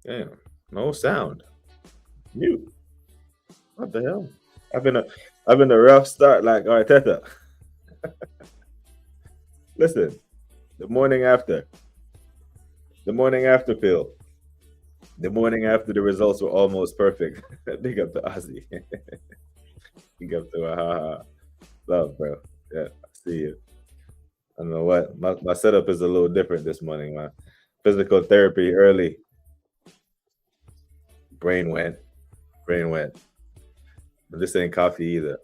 Damn, no sound. Mute. What the hell? I've been a rough start like Arteta. Listen, the morning after, the morning after pill, the morning after the results were almost perfect. Big up to Ozzy. Big up to love, bro. Yeah, I see you. I don't know what my setup is a little different this morning, man. Physical therapy early. Brain went. Brain went. But this ain't coffee either.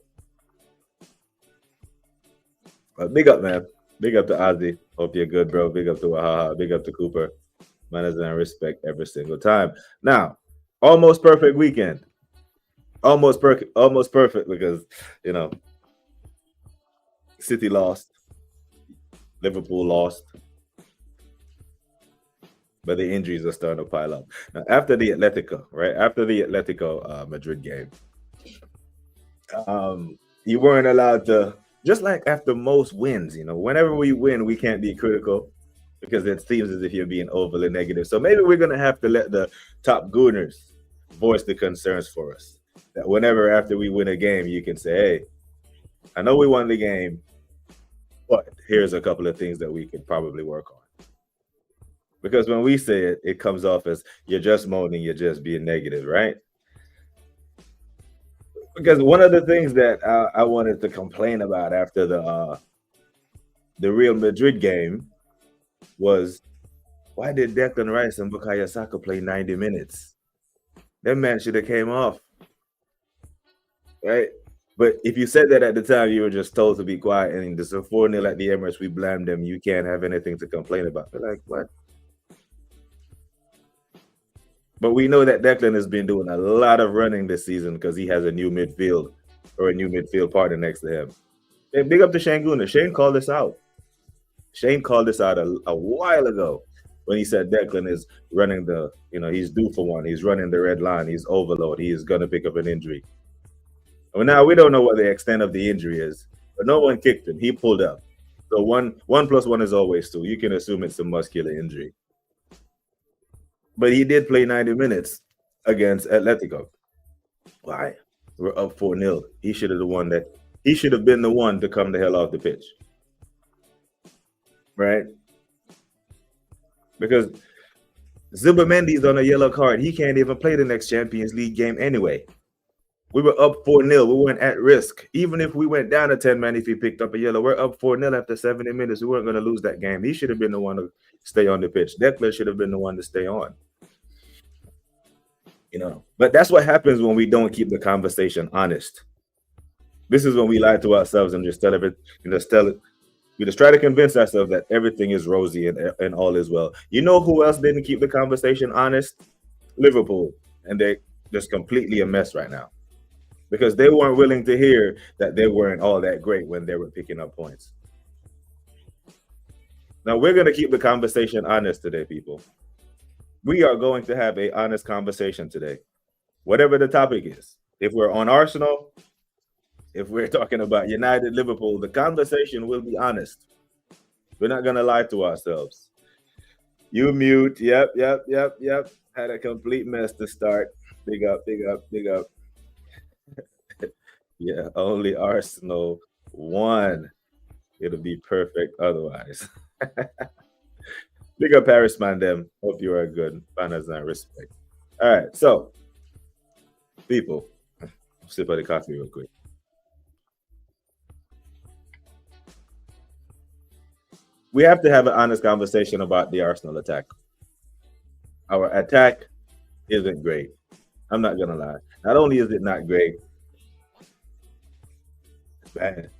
But big up, man. Big up to Ozzy. Hope you're good, bro. Big up to Wahaha. Big up to Cooper. Manners and respect every single time. Now, almost perfect weekend. Almost perfect because you know City lost, Liverpool lost, but the injuries are starting to pile up. Now, after the Atletico, right after the Atletico Madrid game, you weren't allowed to. Just like after most wins, whenever we win, we can't be critical because it seems as if you're being overly negative. So maybe we're gonna have to let the top gooners voice the concerns for us. That whenever after we win a game, you can say, "Hey, I know we won the game, but here's a couple of things that we could probably work on." Because when we say it, it comes off as you're just moaning, you're just being negative, right? Because one of the things that I wanted to complain about after the Real Madrid game was why did Declan Rice and Bukayo Saka play 90 minutes? That man should have came off, right? But if you said that at the time, you were just told to be quiet, and there's a 4-0 at the Emirates, we blamed them. You can't have anything to complain about. They're like, what? But we know that Declan has been doing a lot of running this season because he has a new midfield partner next to him. Hey, big up to Shane Guna. Shane called this out. Shane called this out a while ago when he said Declan is running he's due for one. He's running the red line. He's overload. He is going to pick up an injury. Well, now we don't know what the extent of the injury is, but no one kicked him. He pulled up. So one plus one is always two. You can assume it's a muscular injury. But he did play 90 minutes against Atletico. Why? We're up 4-0. He should have been the one to come the hell off the pitch. Right? Because Zubimendi's on a yellow card. He can't even play the next Champions League game anyway. We were up 4-0. We weren't at risk. Even if we went down to 10 man, if he picked up a yellow, we're up 4-0 after 70 minutes. We weren't going to lose that game. He should have been the one to stay on the pitch. Declan should have been the one to stay on. But that's what happens when we don't keep the conversation honest. This is when we lie to ourselves and just tell it. We just try to convince ourselves that everything is rosy and all is well. You know who else didn't keep the conversation honest? Liverpool. And they're just completely a mess right now. Because they weren't willing to hear that they weren't all that great when they were picking up points. Now, we're going to keep the conversation honest today, people. We are going to have an honest conversation today, whatever the topic is. If we're on Arsenal, if we're talking about United, Liverpool, the conversation will be honest. We're not going to lie to ourselves. You mute. Yep. Had a complete mess to start. Big up. Yeah, only Arsenal won. It'll be perfect otherwise. Big up Paris, man, them. Hope you are good. Manners and respect. All right, so, people, sip of the coffee real quick. We have to have an honest conversation about the Arsenal attack. Our attack isn't great. I'm not going to lie. Not only is it not great, it's bad.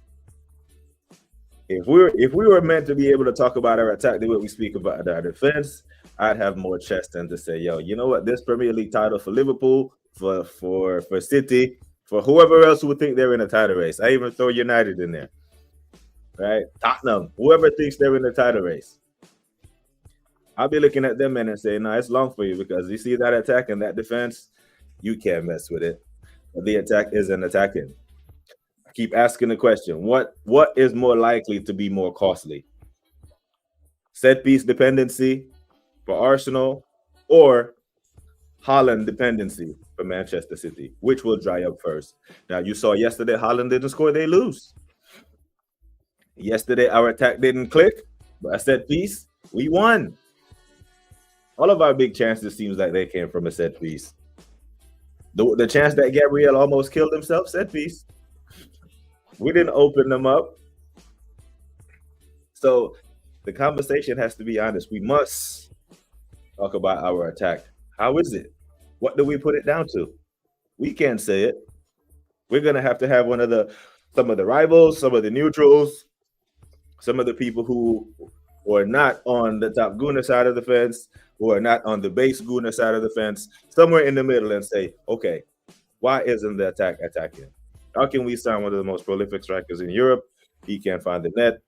If we were meant to be able to talk about our attack the way we speak about our defense, I'd have more chest than to say, yo, you know what? This Premier League title for Liverpool, for City, for whoever else who would think they're in a title race. I even throw United in there. Right? Tottenham, whoever thinks they're in the title race. I'll be looking at them and saying, no, it's long for you because you see that attack and that defense, you can't mess with it. But the attack isn't attacking. Keep asking the question, what is more likely to be more costly? Set piece dependency for Arsenal or Haaland dependency for Manchester City, which will dry up first. Now, you saw yesterday Haaland didn't score, they lose. Yesterday, our attack didn't click, but a set piece, we won. All of our big chances seems like they came from a set piece. The chance that Gabriel almost killed himself, set piece. We didn't open them up. So the conversation has to be honest. We must talk about our attack. How is it? What do we put it down to? We can't say it. We're gonna have to have some of the rivals, some of the neutrals, some of the people who are not on the top Guna side of the fence, who are not on the base Guna side of the fence, somewhere in the middle, and say, okay, why isn't the attack attacking? How can we sign one of the most prolific strikers in Europe? He can't find the net.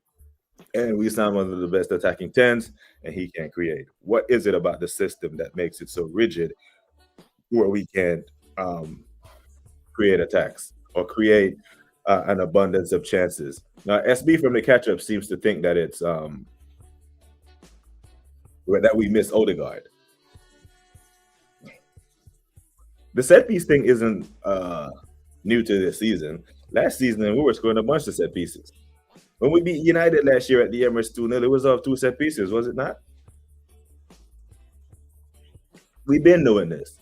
And we sign one of the best attacking tens, and he can't create. What is it about the system that makes it so rigid where we can't create attacks or create an abundance of chances? Now, SB from the catch-up seems to think that it's that we miss Odegaard. The set piece thing isn't new to this season. Last season, we were scoring a bunch of set pieces. When we beat United last year at the Emirates 2-0, it was off 2 set pieces, was it not? We've been doing this.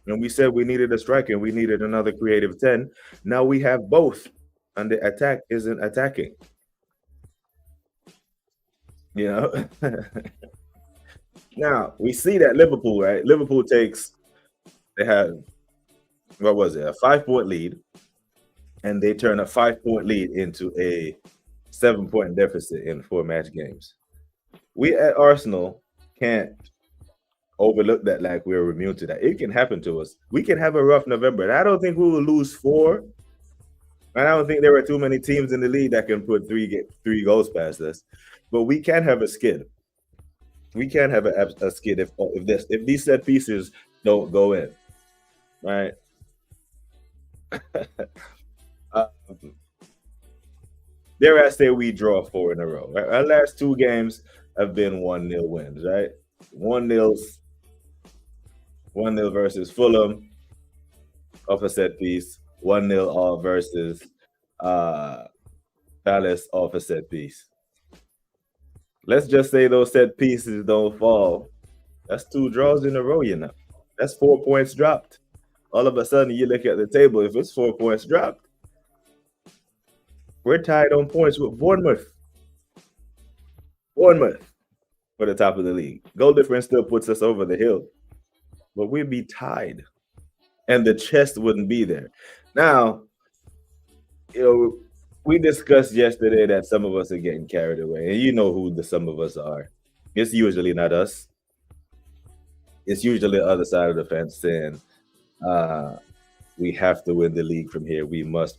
And we said we needed a striker and we needed another creative 10. Now we have both, and the attack isn't attacking. You know? Now, we see that Liverpool, right? Liverpool they have, what was it, a 5-point lead, and they turn a 5-point lead into a 7-point deficit in 4 match games. We at Arsenal can't overlook that like we're immune to that. It can happen to us. We can have a rough November. And I don't think we will lose 4. And I don't think there are too many teams in the league that can put 3 goals past us. But we can have a skid. We can have a skid if these set pieces don't go in. Right? Dare I say we draw 4 in a row. Right? Our last 2 games have been 1-0 wins, right? 1-0 versus Fulham off a set piece. 1-0 all versus Palace off a set piece. Let's just say those set pieces don't fall. That's 2 draws in a row, you know. That's 4 points dropped. All of a sudden, you look at the table. If it's 4 points dropped, we're tied on points with Bournemouth. Bournemouth for the top of the league. Goal difference still puts us over the hill, but we'd be tied, and the chest wouldn't be there. Now, you know, we discussed yesterday that some of us are getting carried away, and you know who some of us are. It's usually not us. It's usually the other side of the fence saying, we have to win the league from here. We must.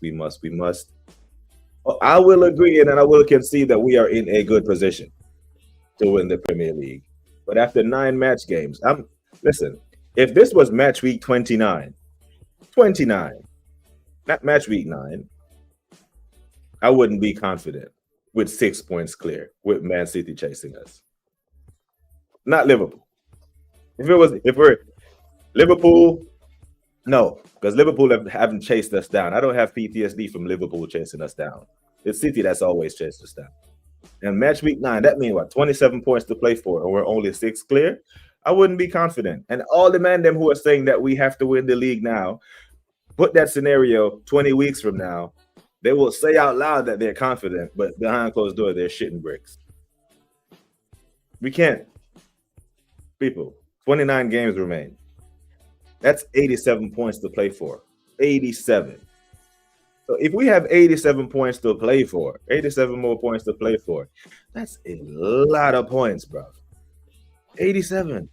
I will agree, and I will concede that we are in a good position to win the Premier League. But after 9 match games, listen, if this was match week 29, not match week 9, I wouldn't be confident with 6 points clear with Man City chasing us. Not Liverpool. If we're Liverpool, no, because Liverpool haven't chased us down. I don't have PTSD from Liverpool chasing us down. It's City that's always chased us down. And match week 9, that means what? 27 points to play for, and we're only 6 clear? I wouldn't be confident. And all the man them who are saying that we have to win the league now, put that scenario 20 weeks from now, they will say out loud that they're confident, but behind closed door, they're shitting bricks. We can't. People, 29 games remain. That's 87 points to play for. 87. So if we have 87 points to play for, 87 more points to play for, that's a lot of points, bro. 87.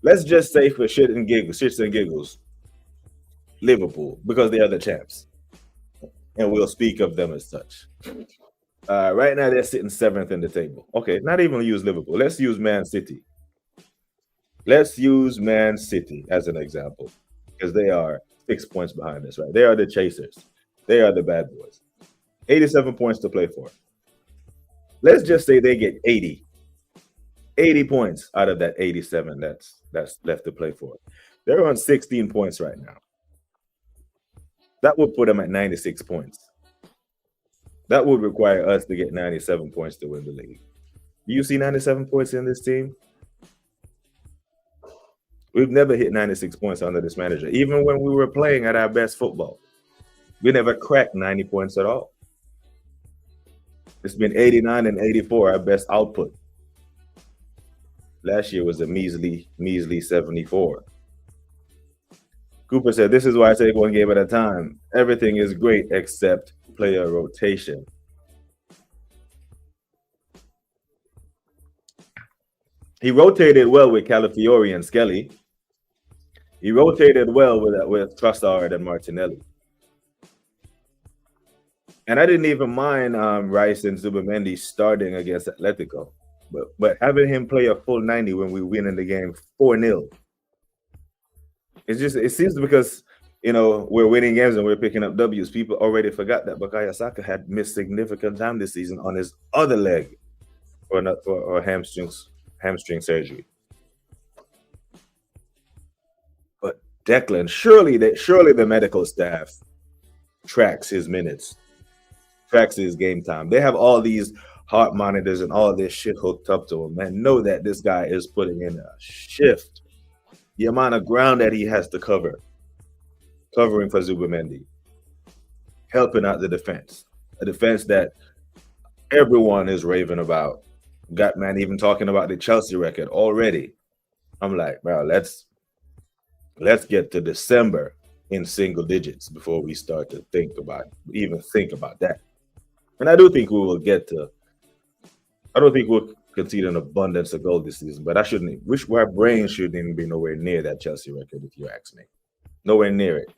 Let's just say for shits and giggles, Liverpool, because they are the champs. And we'll speak of them as such. Right now, they're sitting 7th in the table. Okay, not even use Liverpool. Let's use Man City. Let's use Man City as an example, because they are 6 points behind us, right? They are the chasers. They are the bad boys. 87 points to play for. Let's just say they get 80. 80 points out of that 87 that's left to play for. They're on 16 points right now. That would put them at 96 points. That would require us to get 97 points to win the league. Do you see 97 points in this team? We've never hit 96 points under this manager. Even when we were playing at our best football, we never cracked 90 points at all. It's been 89 and 84, our best output. Last year was a measly 74. Cooper said, this is why I take one game at a time. Everything is great except player rotation. He rotated well with Calafiori and Skelly. He rotated well with Trossard and Martinelli. And I didn't even mind Rice and Zubimendi starting against Atletico. But having him play a full 90 when we win in the game 4-0. It seems because, we're winning games and we're picking up W's. People already forgot that Bukayo Saka had missed significant time this season on his other leg or hamstring surgery. But Declan, surely the medical staff tracks his minutes, tracks his game time. They have all these heart monitors and all this shit hooked up to him, man. Know that this guy is putting in a shift. The amount of ground that he has to covering for Zubimendi, helping out the defense, a defense that everyone is raving about. Got man even talking about the Chelsea record already. I'm like, bro, let's get to December in single digits before we start to think about that. And I do think we will get to. I don't think we'll concede an abundance of goals this season, but our brain shouldn't even be nowhere near that Chelsea record, if you ask me. Nowhere near it.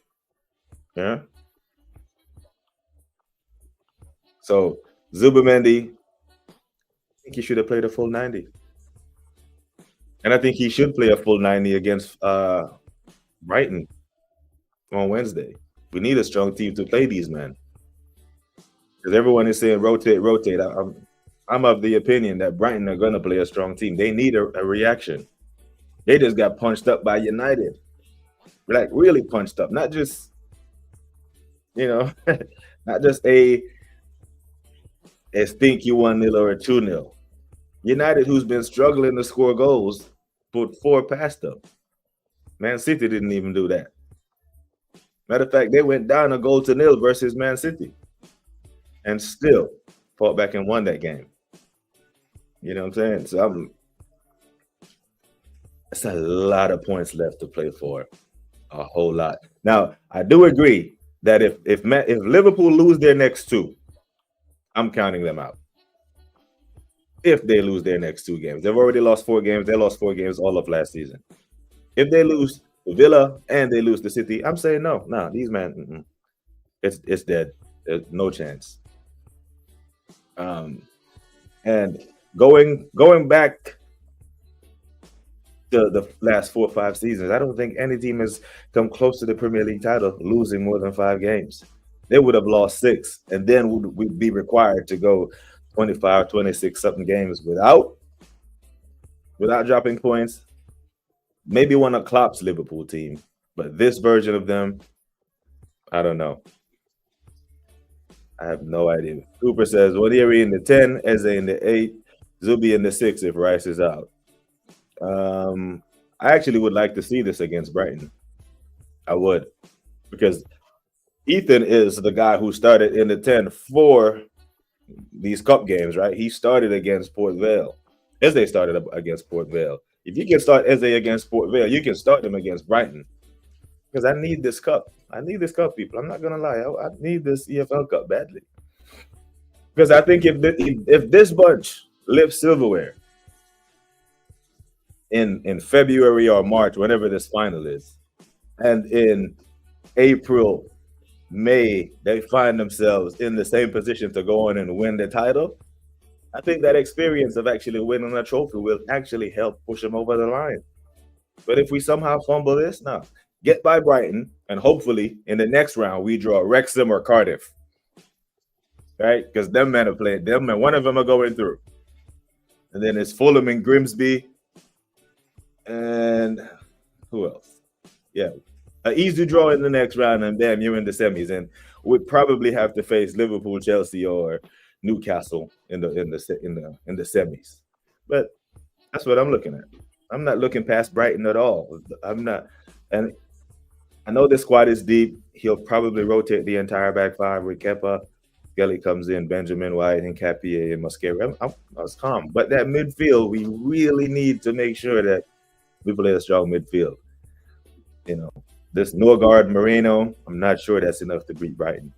Yeah. So Zubimendi, I think he should have played a full 90. And I think he should play a full 90 against Brighton on Wednesday. We need a strong team to play these men. Because everyone is saying rotate. I'm of the opinion that Brighton are going to play a strong team. They need a reaction. They just got punched up by United. Like, really punched up. Not just, not just a stinky 1-0 or a 2-0. United, who's been struggling to score goals, put 4 past them. Man City didn't even do that. Matter of fact, they went down a 0 versus Man City and still fought back and won that game. You know what I'm saying? So it's a lot of points left to play for. A whole lot. Now, I do agree that if Liverpool lose their next 2, I'm counting them out. If they lose their next 2 games. They've already lost 4 games. They lost 4 games all of last season. If they lose to Villa and they lose to City, I'm saying no. Nah, these men, it's dead. There's no chance. And going back to the last 4 or 5 seasons, I don't think any team has come close to the Premier League title losing more than 5 games. They would have lost 6, and then we'd be required to go 25, 26 something games without dropping points. Maybe one of Klopp's Liverpool team, but this version of them, I don't know. I have no idea. Cooper says, Wadieri in the 10, Eze in the 8, Zubi in the 6 if Rice is out. I actually would like to see this against Brighton. I would. Because Ethan is the guy who started in the 10 for these cup games, right? He started against Port Vale. Eze started against Port Vale. If you can start Eze against Port Vale, you can start him against Brighton. Because I need this cup. I need this cup, people. I'm not going to lie. I need this EFL Cup badly. Because I think if this bunch lifts silverware in February or March, whenever this final is, and in April, May, they find themselves in the same position to go on and win the title, I think that experience of actually winning a trophy will actually help push them over the line. But if we somehow fumble this, now get by Brighton, and hopefully in the next round we draw Wrexham or Cardiff, right? Because them men are playing. Them men, one of them are going through. And then it's Fulham and Grimsby. And who else? Yeah. An easy draw in the next round, and bam, you're in the semis. And we'd probably have to face Liverpool, Chelsea, or Newcastle in the semis. But that's what I'm looking at. I'm not looking past Brighton at all. I'm not, and I know the squad is deep. He'll probably rotate the entire back five with Kepa. Kelly comes in, Benjamin White, and Capier and Mosquera. I was calm. But that midfield, we really need to make sure that we play a strong midfield. You know, this Norgard Moreno, I'm not sure that's enough to beat Brighton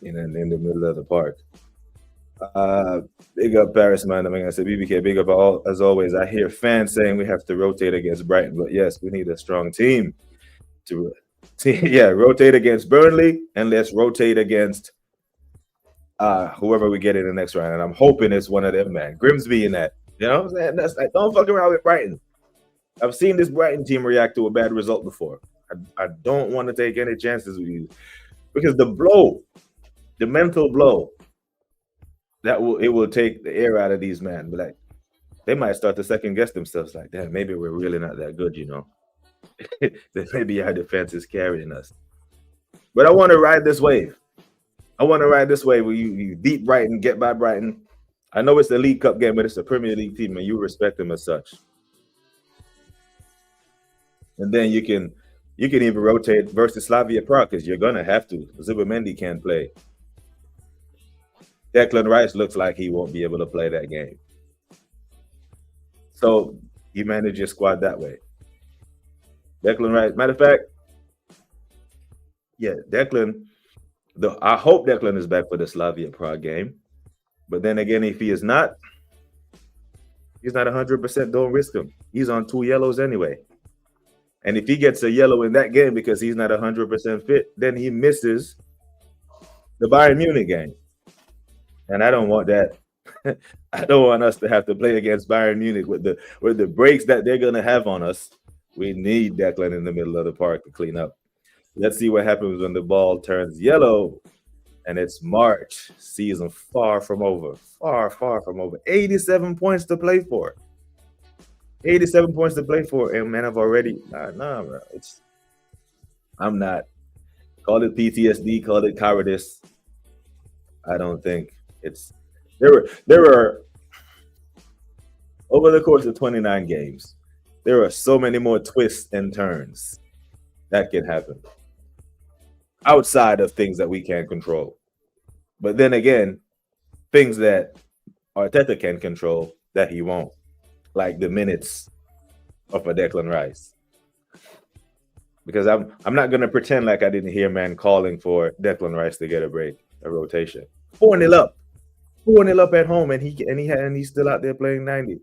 in the middle of the park. Big up Paris, man. I mean, I said BBK, big up as always. I hear fans saying we have to rotate against Brighton, but yes, we need a strong team to rotate against Burnley, and let's rotate against whoever we get in the next round. And I'm hoping it's one of them, man. Grimsby in that. You know what I'm saying? That's like, don't fuck around with Brighton. I've seen this Brighton team react to a bad result before. I don't want to take any chances with you because the mental blow, it will take the air out of these men. But like, they might start to second guess themselves. Like, damn, maybe we're really not that good, you know. That maybe our defense is carrying us. But I want to ride this wave. I want to ride this wave where you beat Brighton, get by Brighton. I know it's a League Cup game, but it's a Premier League team, and you respect them as such. And then you can even rotate versus Slavia Prague because you're gonna have to. Zubimendi can't play. Declan Rice looks like he won't be able to play that game. So you manage your squad that way. Declan Rice, matter of fact, yeah, Declan. I hope Declan is back for the Slavia Prague game. But then again, if he is not, he's not 100%. Don't risk him. He's on 2 yellows anyway. And if he gets a yellow in that game because he's not 100% fit, then he misses the Bayern Munich game. And I don't want that. I don't want us to have to play against Bayern Munich with the breaks that they're going to have on us. We need Declan in the middle of the park to clean up. Let's see what happens when the ball turns yellow. And it's March. Season far from over. Far, far from over. 87 points to play for. 87 points to play for, and man, I've already bro. I'm not. Call it PTSD, call it cowardice. I don't think it's there were over the course of 29 games, there are so many more twists and turns that can happen outside of things that we can't control. But then again, things that Arteta can control that he won't. Like the minutes of a Declan Rice. Because I'm not gonna pretend like I didn't hear man calling for Declan Rice to get a break, a rotation. 4-0 up. 4-0 up at home, and he's still out there playing 90.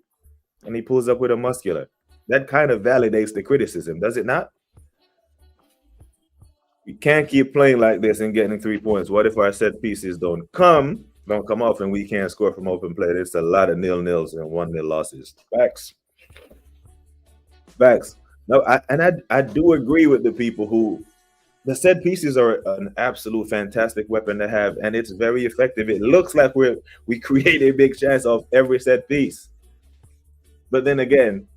And he pulls up with a muscular. That kind of validates the criticism, does it not? You can't keep playing like this and getting 3 points. What if our set pieces don't come off and we can't score from open play? There's a lot of 0-0s and 1-0 losses. Facts. No, I do agree with the people who the set pieces are an absolute fantastic weapon to have, and it's very effective. It looks like we create a big chance of every set piece. But then again,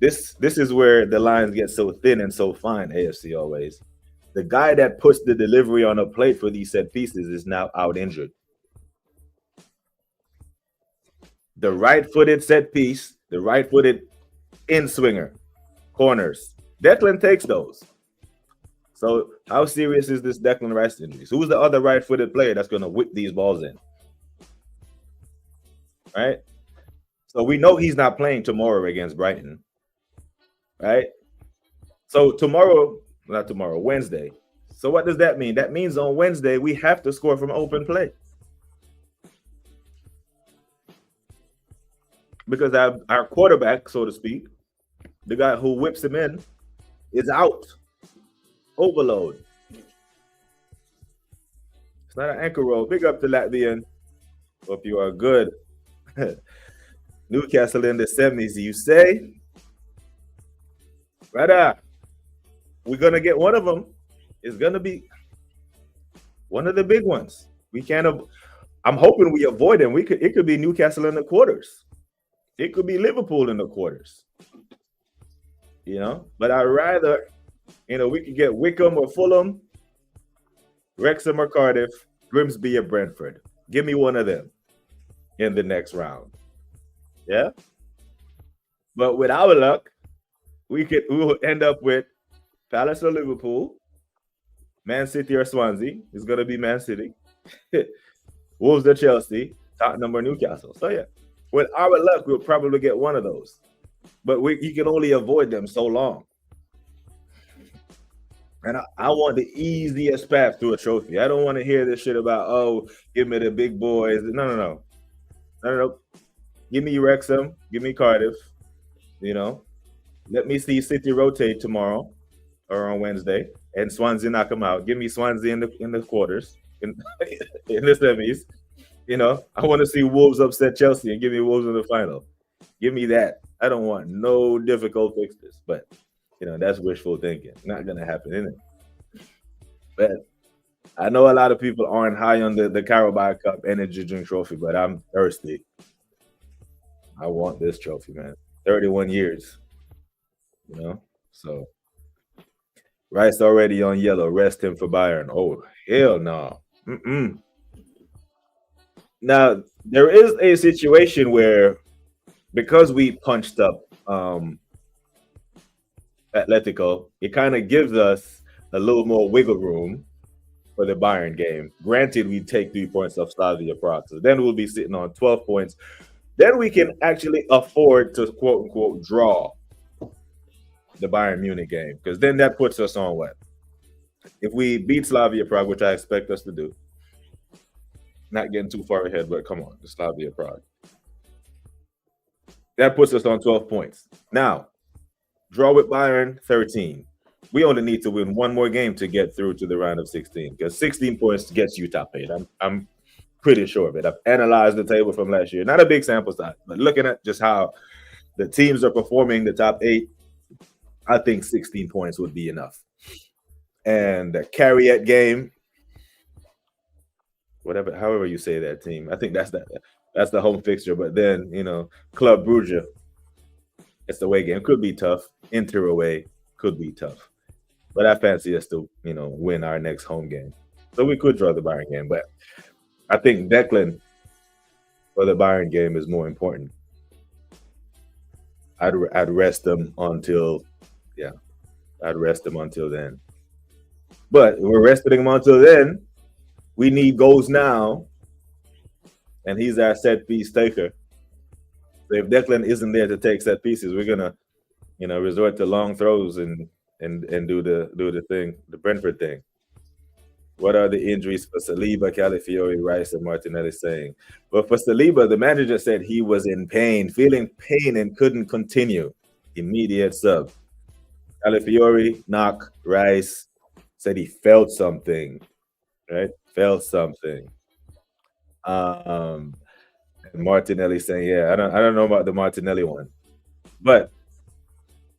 this is where the lines get so thin and so fine, AFC always. The guy that puts the delivery on a plate for these set pieces is now out injured. The right-footed set piece, the right-footed in-swinger, corners. Declan takes those. So how serious is this Declan Rice injury? Who's the other right-footed player that's going to whip these balls in? Right? So we know he's not playing tomorrow against Brighton. Right? So Wednesday. So what does that mean? That means on Wednesday we have to score from open play. Because our quarterback, so to speak, the guy who whips him in, is out. Overload. It's not an anchor roll. Big up to Latvian. Hope you are good. Newcastle in the semis, you say? Right. We're going to get one of them. It's going to be one of the big ones. We can't I'm hoping we avoid them. It could be Newcastle in the quarters. It could be Liverpool in the quarters. But I'd rather, we could get Wickham or Fulham, Wrexham or Cardiff, Grimsby or Brentford. Give me one of them in the next round. Yeah. But with our luck, we will end up with Palace or Liverpool, Man City or Swansea. It's gonna be Man City. Wolves or Chelsea, Tottenham or Newcastle. So yeah, with our luck, we'll probably get one of those. But you can only avoid them so long. And I want the easiest path to a trophy. I don't want to hear this shit about, oh, give me the big boys. No. Give me Wrexham. Give me Cardiff. Let me see City rotate tomorrow or on Wednesday, and Swansea knock them out. Give me Swansea in the quarters, in the semis. I want to see Wolves upset Chelsea and give me Wolves in the final. Give me that. I don't want no difficult fixtures, but that's wishful thinking. Not gonna happen, isn't it? But I know a lot of people aren't high on the Carabao Cup Energy Drink Trophy, but I'm thirsty. I want this trophy, man. 31 years. So Rice already on yellow. Rest him for Bayern. Oh, hell no. Now, there is a situation where, because we punched up Atletico, it kind of gives us a little more wiggle room for the Bayern game. Granted, we take 3 points off Slavia Prague, so then we'll be sitting on 12 points. Then we can actually afford to, quote unquote, draw the Bayern Munich game, because then that puts us on what? If we beat Slavia Prague, which I expect us to do, not getting too far ahead, but come on, the Slavia Prague. That puts us on 12 points. Now, draw with Bayern, 13. We only need to win one more game to get through to the round of 16, because 16 points gets you top 8. I'm pretty sure of it. I've analyzed the table from last year. Not a big sample size, but looking at just how the teams are performing, the top 8, I think 16 points would be enough. And the Carriet game, however you say that team, I think that's the home fixture. But then, Club Brugge, it's the away game. Could be tough. Inter away could be tough. But I fancy us to, win our next home game. So we could draw the Bayern game. But I think Declan for the Bayern game is more important. I'd rest them until then. But we're resting him until then. We need goals now, and he's our set piece taker. So if Declan isn't there to take set pieces, we're gonna, resort to long throws and do the thing, the Brentford thing. What are the injuries for Saliba, Calafiori, Rice, and Martinelli saying? But for Saliba, the manager said he was in pain, feeling pain, and couldn't continue. Immediate sub. Calafiori, knock. Rice said he felt something, right? Felt something. And Martinelli saying, yeah, I don't know about the Martinelli one. But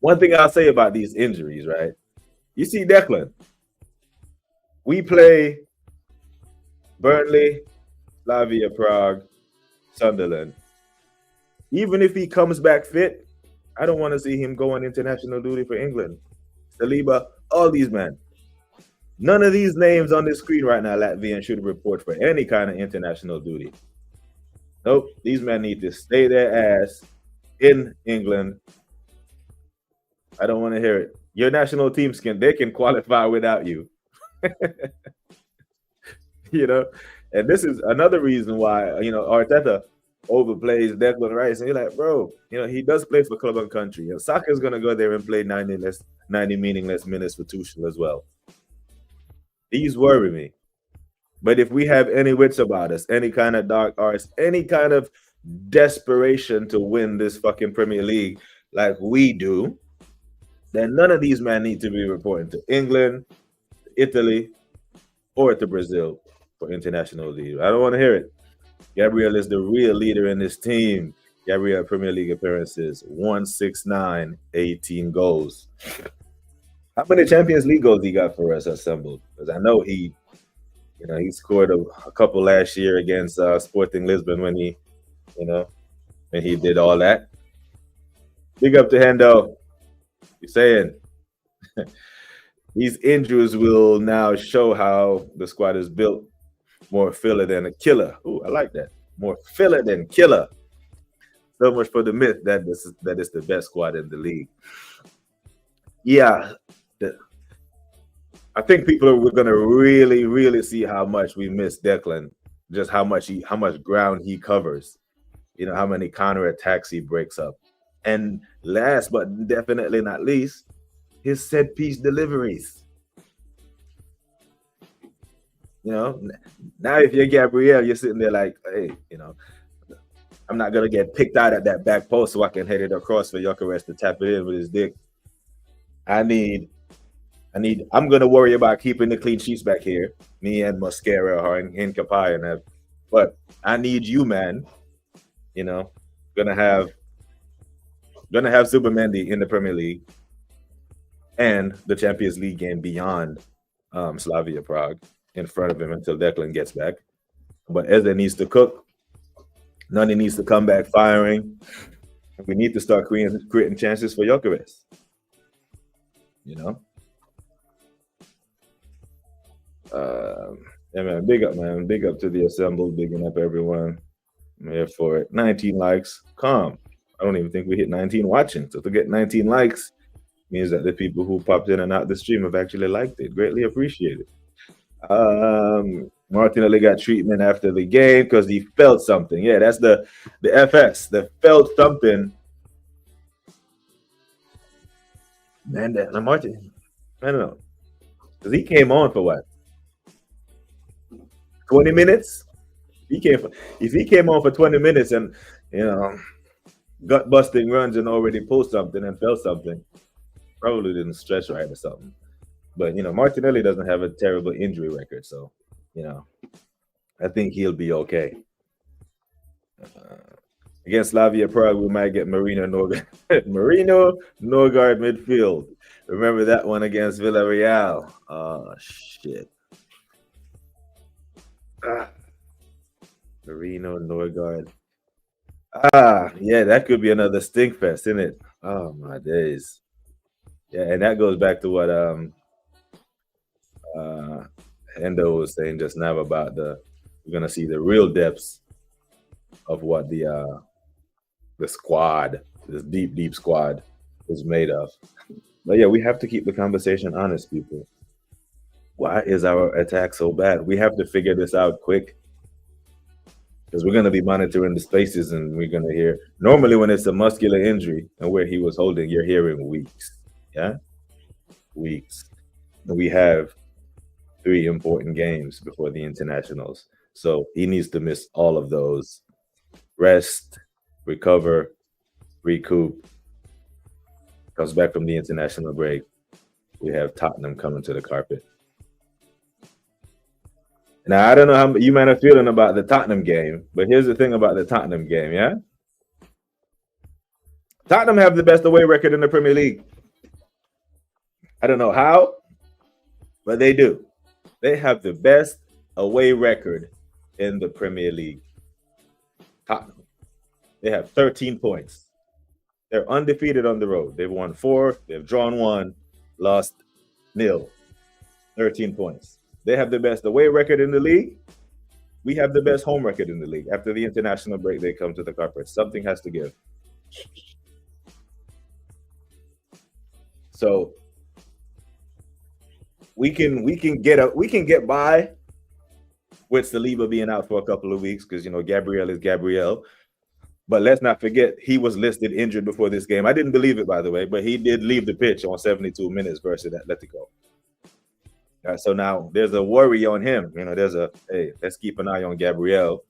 one thing I'll say about these injuries, right? You see Declan. We play Burnley, Slavia Prague, Sunderland. Even if he comes back fit, I don't want to see him go on international duty for England. Saliba, all these men. None of these names on the screen right now, Latvian, should report for any kind of international duty. Nope, these men need to stay their ass in England. I don't want to hear it. Your national teams can qualify without you. And this is another reason why, Arteta overplays Declan Rice. And you're like, bro, he does play for club and country. Saka's going to go there and play 90 meaningless minutes for Tuchel as well. These worry me. But if we have any wits about us, any kind of dark arts, any kind of desperation to win this fucking Premier League like we do, then none of these men need to be reporting to England, Italy, or to Brazil for international league. I don't want to hear it. Gabriel is the real leader in this team. Gabriel Premier League appearances, 169, 18 goals. How many Champions League goals he got for us assembled? Because I know he He scored a couple last year against Sporting Lisbon when you know, when he did all that. Big up to Hendo. You're saying these injuries will now show how the squad is built. More filler than a killer. Ooh, I like that. More filler than killer. So much for the myth that that is the best squad in the league. Yeah, I think people are going to really, really see how much we miss Declan. Just how much ground he covers. How many counterattacks he breaks up. And last but definitely not least, his set piece deliveries. Now if you're Gabriel, you're sitting there like, hey, I'm not gonna get picked out at that back post so I can head it across for Gyökeres to tap it in with his dick. I'm gonna worry about keeping the clean sheets back here. Me and Mascara are in Kapai and that. But I need you, man. Gonna have Supermandy in the Premier League and the Champions League game beyond Slavia Prague in front of him until Declan gets back. But Eze needs to cook. Nani needs to come back firing. We need to start creating chances for Gyökeres. Yeah, man. Big up, man. Big up to the assembled. Bigging up everyone. I'm here for it. 19 likes. Calm. I don't even think we hit 19 watching. So to get 19 likes means that the people who popped in and out the stream have actually liked it. Greatly appreciated. Martinelli got treatment after the game because he felt something. Yeah, that's the FS. The felt something. Man, Martin, I don't know. Because he came on for what? 20 minutes? If he came on for 20 minutes and, gut busting runs and already pulled something and felt something, probably didn't stretch right or something. But, Martinelli doesn't have a terrible injury record. So, I think he'll be okay. Against Slavia Prague, we might get Marino Norgard. Marino Norgard midfield. Remember that one against Villarreal? Oh, shit. Marino Norgard. Yeah, that could be another stink fest, isn't it? Oh, my days. Yeah, and that goes back to what Endo was saying just now about we're gonna see the real depths of what the squad, this deep squad, is made of. But yeah, we have to keep the conversation honest, people. Why is our attack so bad? We have to figure this out quick. Because we're going to be monitoring the spaces and we're going to hear. Normally, when it's a muscular injury and where he was holding, you're hearing weeks. Yeah? Weeks. And we have 3 important games before the internationals. So he needs to miss all of those. Rest, recover, recoup. Comes back from the international break. We have Tottenham coming to the carpet. Now, I don't know how you might have feeling about the Tottenham game, but here's the thing about the Tottenham game, yeah? Tottenham have the best away record in the Premier League. I don't know how, but they do. They have the best away record in the Premier League. Tottenham. They have 13 points. They're undefeated on the road. They've won 4, they've drawn 1, lost 0. 13 points. They have the best away record in the league. We have the best home record in the league. After the international break, they come to the carpet. Something has to give. So we can get by with Saliba being out for a couple of weeks because Gabriel is Gabriel. But let's not forget he was listed injured before this game. I didn't believe it, by the way, but he did leave the pitch on 72 minutes versus Atletico. So now there's a worry on him. Hey, let's keep an eye on Gabriel.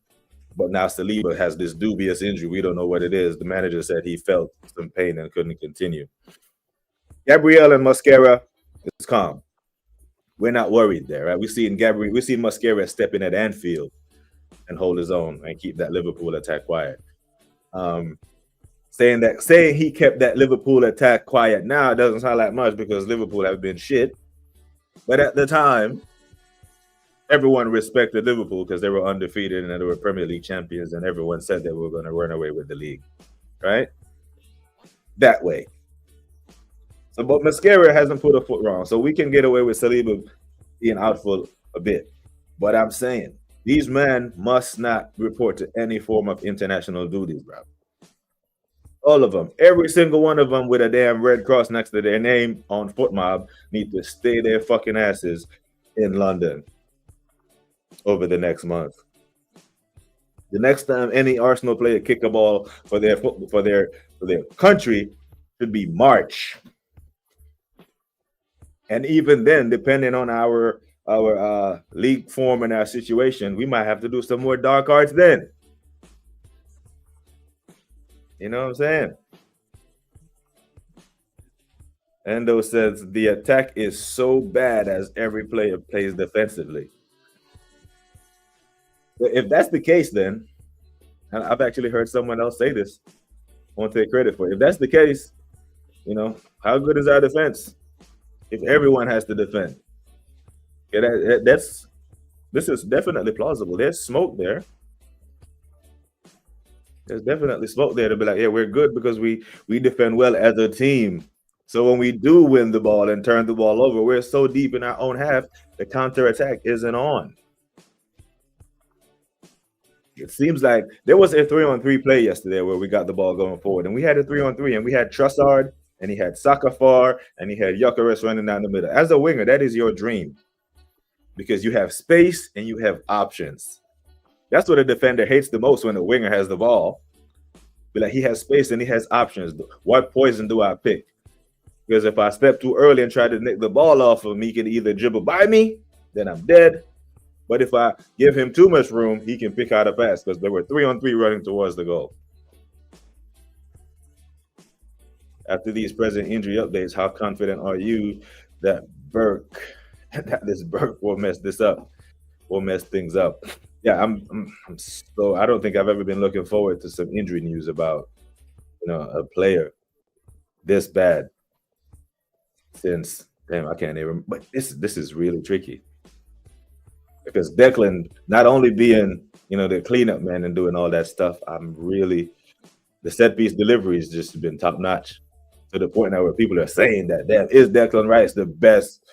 But now Saliba has this dubious injury. We don't know what it is. The manager said he felt some pain and couldn't continue. Gabriel and Mascara is calm. We're not worried there, right? We've seen Mascara step in at Anfield and hold his own and keep that Liverpool attack quiet. Saying he kept that Liverpool attack quiet now doesn't sound like much because Liverpool have been shit. But at the time, everyone respected Liverpool because they were undefeated and they were Premier League champions, and everyone said they were going to run away with the league, right? That way. So, but Mascara hasn't put a foot wrong, so we can get away with Saliba being out for a bit. But I'm saying these men must not report to any form of international duties, bro. All of them, every single one of them with a damn red cross next to their name on FootMob need to stay their fucking asses in London over the next month. The next time any Arsenal player kick a ball for their country should be March. And even then, depending on our league form and our situation, we might have to do some more dark arts then. You know what I'm saying? Endo says the attack is so bad as every player plays defensively. If that's the case, then, and I've actually heard someone else say this, I won't take credit for it. If that's the case, you know, how good is our defense if everyone has to defend? Yeah, this is definitely plausible. There's smoke there. There's definitely smoke there to be like, yeah, we're good because we defend well as a team. So when we do win the ball and turn the ball over, we're so deep in our own half, the counterattack isn't on. It seems like there was a 3-on-3 play yesterday where we got the ball going forward, and we had a 3-on-3, and we had Trossard, and he had Sakafar, and he had Gyökeres running down the middle. As a winger, that is your dream because you have space and you have options. That's what a defender hates the most when a winger has the ball. Be like, he has space and he has options. What poison do I pick? Because if I step too early and try to nick the ball off of him, he can either dribble by me, then I'm dead. But if I give him too much room, he can pick out a pass because there were 3-on-3 running towards the goal. After these present injury updates, how confident are you that this Burke will mess this up, will mess things up? Yeah, I'm so I don't think I've ever been looking forward to some injury news about, you know, a player this bad since, damn, I can't even. But this is really tricky because Declan not only being, you know, the cleanup man and doing all that stuff, the set piece delivery has just been top notch to the point now where people are saying that is Declan Rice the best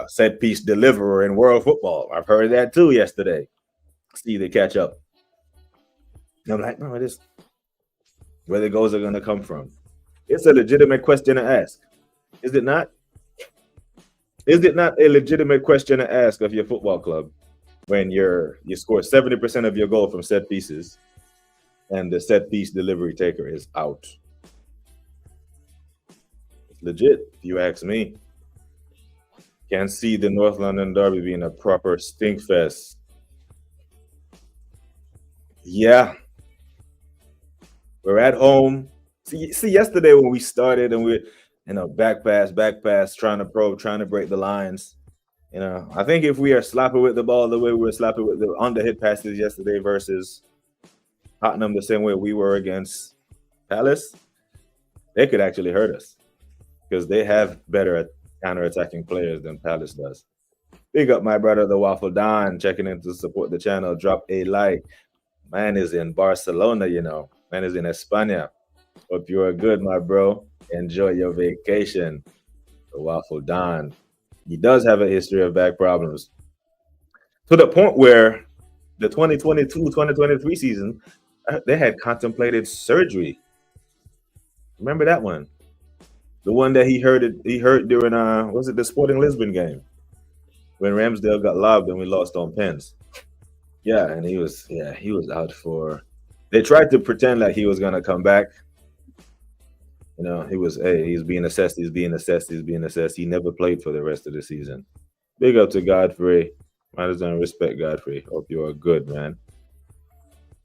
set piece deliverer in world football. I've heard that too yesterday. See the catch up. And I'm like, no, it is where the goals are going to come from. It's a legitimate question to ask. Is it not? Is it not a legitimate question to ask of your football club when you score 70% of your goal from set pieces and the set piece delivery taker is out? It's legit, if you ask me. Can't see the North London derby being a proper stink fest. Yeah, we're at home. See, yesterday when we started and we, you know, back pass, trying to probe, trying to break the lines. You know, I think if we are sloppy with the ball the way we were sloppy with the under-hit passes yesterday versus Tottenham the same way we were against Palace, they could actually hurt us because they have better counter-attacking players than Palace does. Big up my brother, the Waffle Don, checking in to support the channel. Drop a like. Man is in Barcelona, you know. Man is in España. Hope you are good, my bro. Enjoy your vacation. The Waffle Don. He does have a history of back problems. To the point where the 2022-2023 season, they had contemplated surgery. Remember that one? The one that he hurt during was it the Sporting Lisbon game? When Ramsdale got lobbed and we lost on pens. Yeah, and he was out for. They tried to pretend like he was gonna come back. You know, he's being assessed. He never played for the rest of the season. Big up to Godfrey. Might as well respect Godfrey. Hope you are good, man.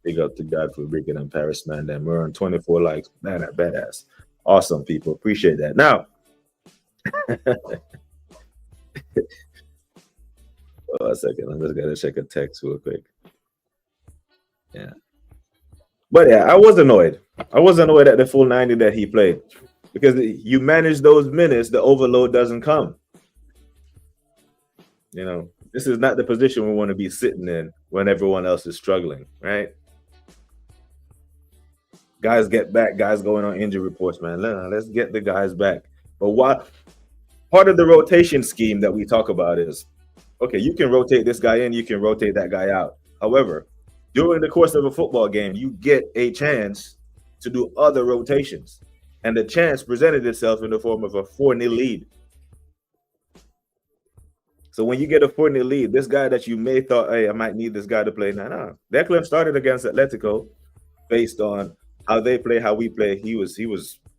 Big up to Godfrey, Rican and Paris, man. Then we're on 24 likes. Man, that badass. Awesome, people. Appreciate that. Now, a second. I'm just gonna check a text real quick. Yeah. But yeah, I was annoyed. I was annoyed at the full 90 that he played because you manage those minutes, the overload doesn't come. You know, This is not the position we want to be sitting in when everyone else is struggling, right? Guys get back, guys going on injury reports, man. Let's get the guys back. But what part of the rotation scheme that we talk about is okay, you can rotate this guy in, you can rotate that guy out. However, during the course of a football game, you get a chance to do other rotations. And the chance presented itself in the form of a 4-0 lead. So when you get a 4-0 lead, this guy that you may thought, hey, I might need this guy to play. No. Declan started against Atletico based on how they play, how we play. He was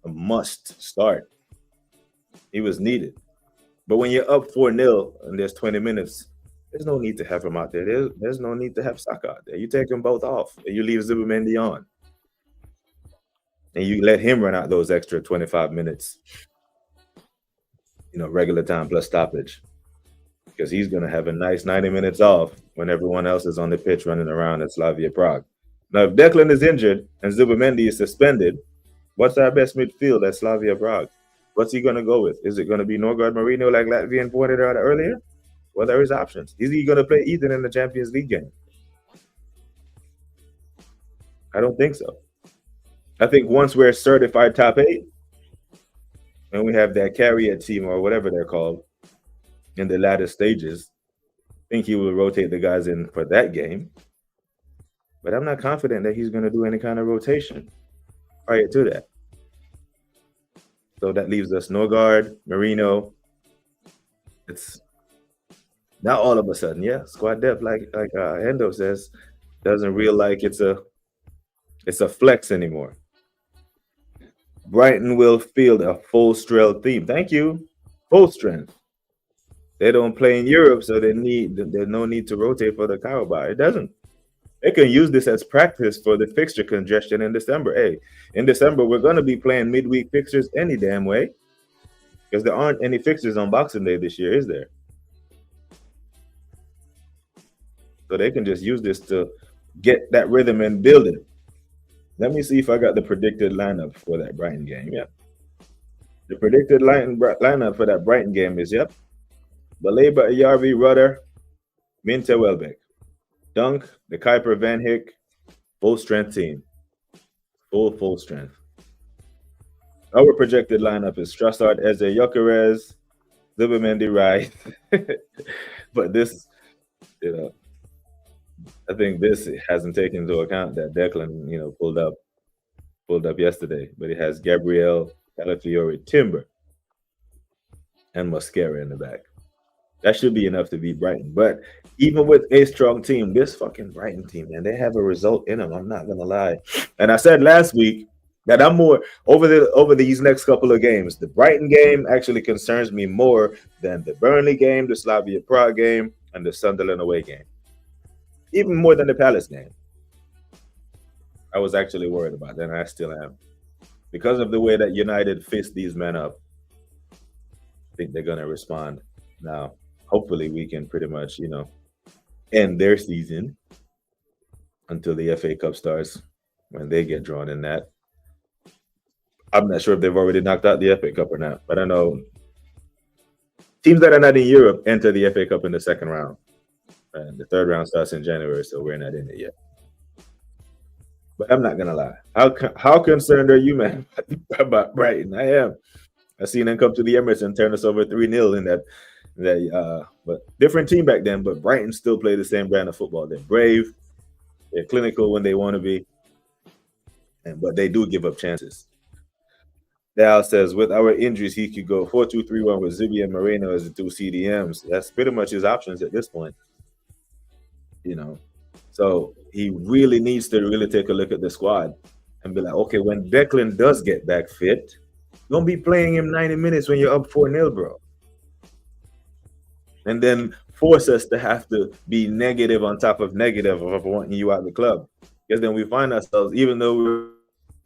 a must start. He was needed. But when you're up 4-0 and there's 20 minutes, there's no need to have him out there. There's no need to have Saka out there. You take them both off and you leave Zubimendi on. And you let him run out those extra 25 minutes, regular time plus stoppage. Because he's going to have a nice 90 minutes off when everyone else is on the pitch running around at Slavia Prague. Now, if Declan is injured and Zubimendi is suspended, what's our best midfield at Slavia Prague? What's he going to go with? Is it going to be Norgard Marino like Latvian pointed out earlier? Well, there is options. Is he going to play Ethan in the Champions League game? I don't think so. I think once we're certified top 8, and we have that carrier team or whatever they're called in the latter stages, I think he will rotate the guys in for that game. But I'm not confident that he's going to do any kind of rotation prior to that. So that leaves us Norgard, Marino. It's not all of a sudden, squad depth, like Hendo says, doesn't feel like it's a flex anymore. Brighton will field a full strength team. Thank you. Full strength. They don't play in Europe, so there's no need to rotate for the Carabao. It doesn't. They can use this as practice for the fixture congestion in December. Hey, in December, we're going to be playing midweek fixtures any damn way because there aren't any fixtures on Boxing Day this year, is there? So they can just use this to get that rhythm and build it. Let me see if I got the predicted lineup for that Brighton game. Yeah. The predicted lineup for that Brighton game is, Baleba, Ayarvi, Rudder, Minte, Welbeck. Dunk, the Kuiper, Van Hick, full strength team. Full strength. Our projected lineup is Strassard, Eze, Gyökeres, Zubimendi, Wright. But this, I think this hasn't taken into account that Declan, pulled up yesterday. But it has Gabriel, Calafiore, Timber, and Mosquera in the back. That should be enough to beat Brighton. But even with a strong team, this fucking Brighton team, man, they have a result in them. I'm not gonna lie. And I said last week that I'm more over these next couple of games. The Brighton game actually concerns me more than the Burnley game, the Slavia Prague game, and the Sunderland away game. Even more than the Palace game. I was actually worried about that, and I still am. Because of the way that United fist these men up, I think they're gonna respond. Now, hopefully we can pretty much, end their season until the FA Cup starts when they get drawn in that. I'm not sure if they've already knocked out the FA Cup or not, but I know teams that are not in Europe enter the FA Cup in the second round. And the third round starts in January, so we're not in it yet. But I'm not going to lie. How concerned are you, man, about Brighton? I am. I seen them come to the Emirates and turn us over 3-0 in that but different team back then, but Brighton still play the same brand of football. They're brave, they're clinical when they want to be, but they do give up chances. Dal says, with our injuries, he could go 4-2-3-1 with Zubi and Moreno as the two CDMs. That's pretty much his options at this point. So he really needs to really take a look at the squad and be like, okay, when Declan does get back fit, don't be playing him 90 minutes when you're up 4-0, bro. And then force us to have to be negative on top of negative of wanting you out of the club. Because then we find ourselves, even though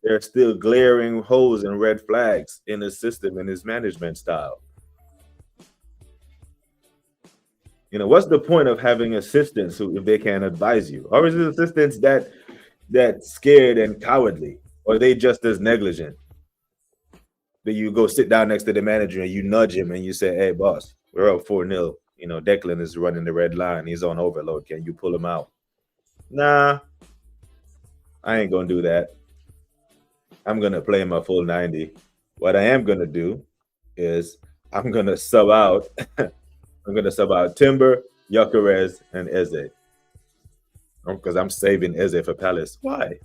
there are still glaring holes and red flags in his system and his management style. What's the point of having assistants who, if they can't advise you? Or is it assistants that scared and cowardly? Or are they just as negligent? That you go sit down next to the manager and you nudge him and you say, hey, boss, we're up 4-0. Declan is running the red line. He's on overload. Can you pull him out? Nah, I ain't gonna do that. I'm gonna play him a full 90. What I am gonna do is I'm gonna sub out. I'm gonna sub out Timber, Gyökeres, and Eze. Because I'm saving Eze for Palace. Why?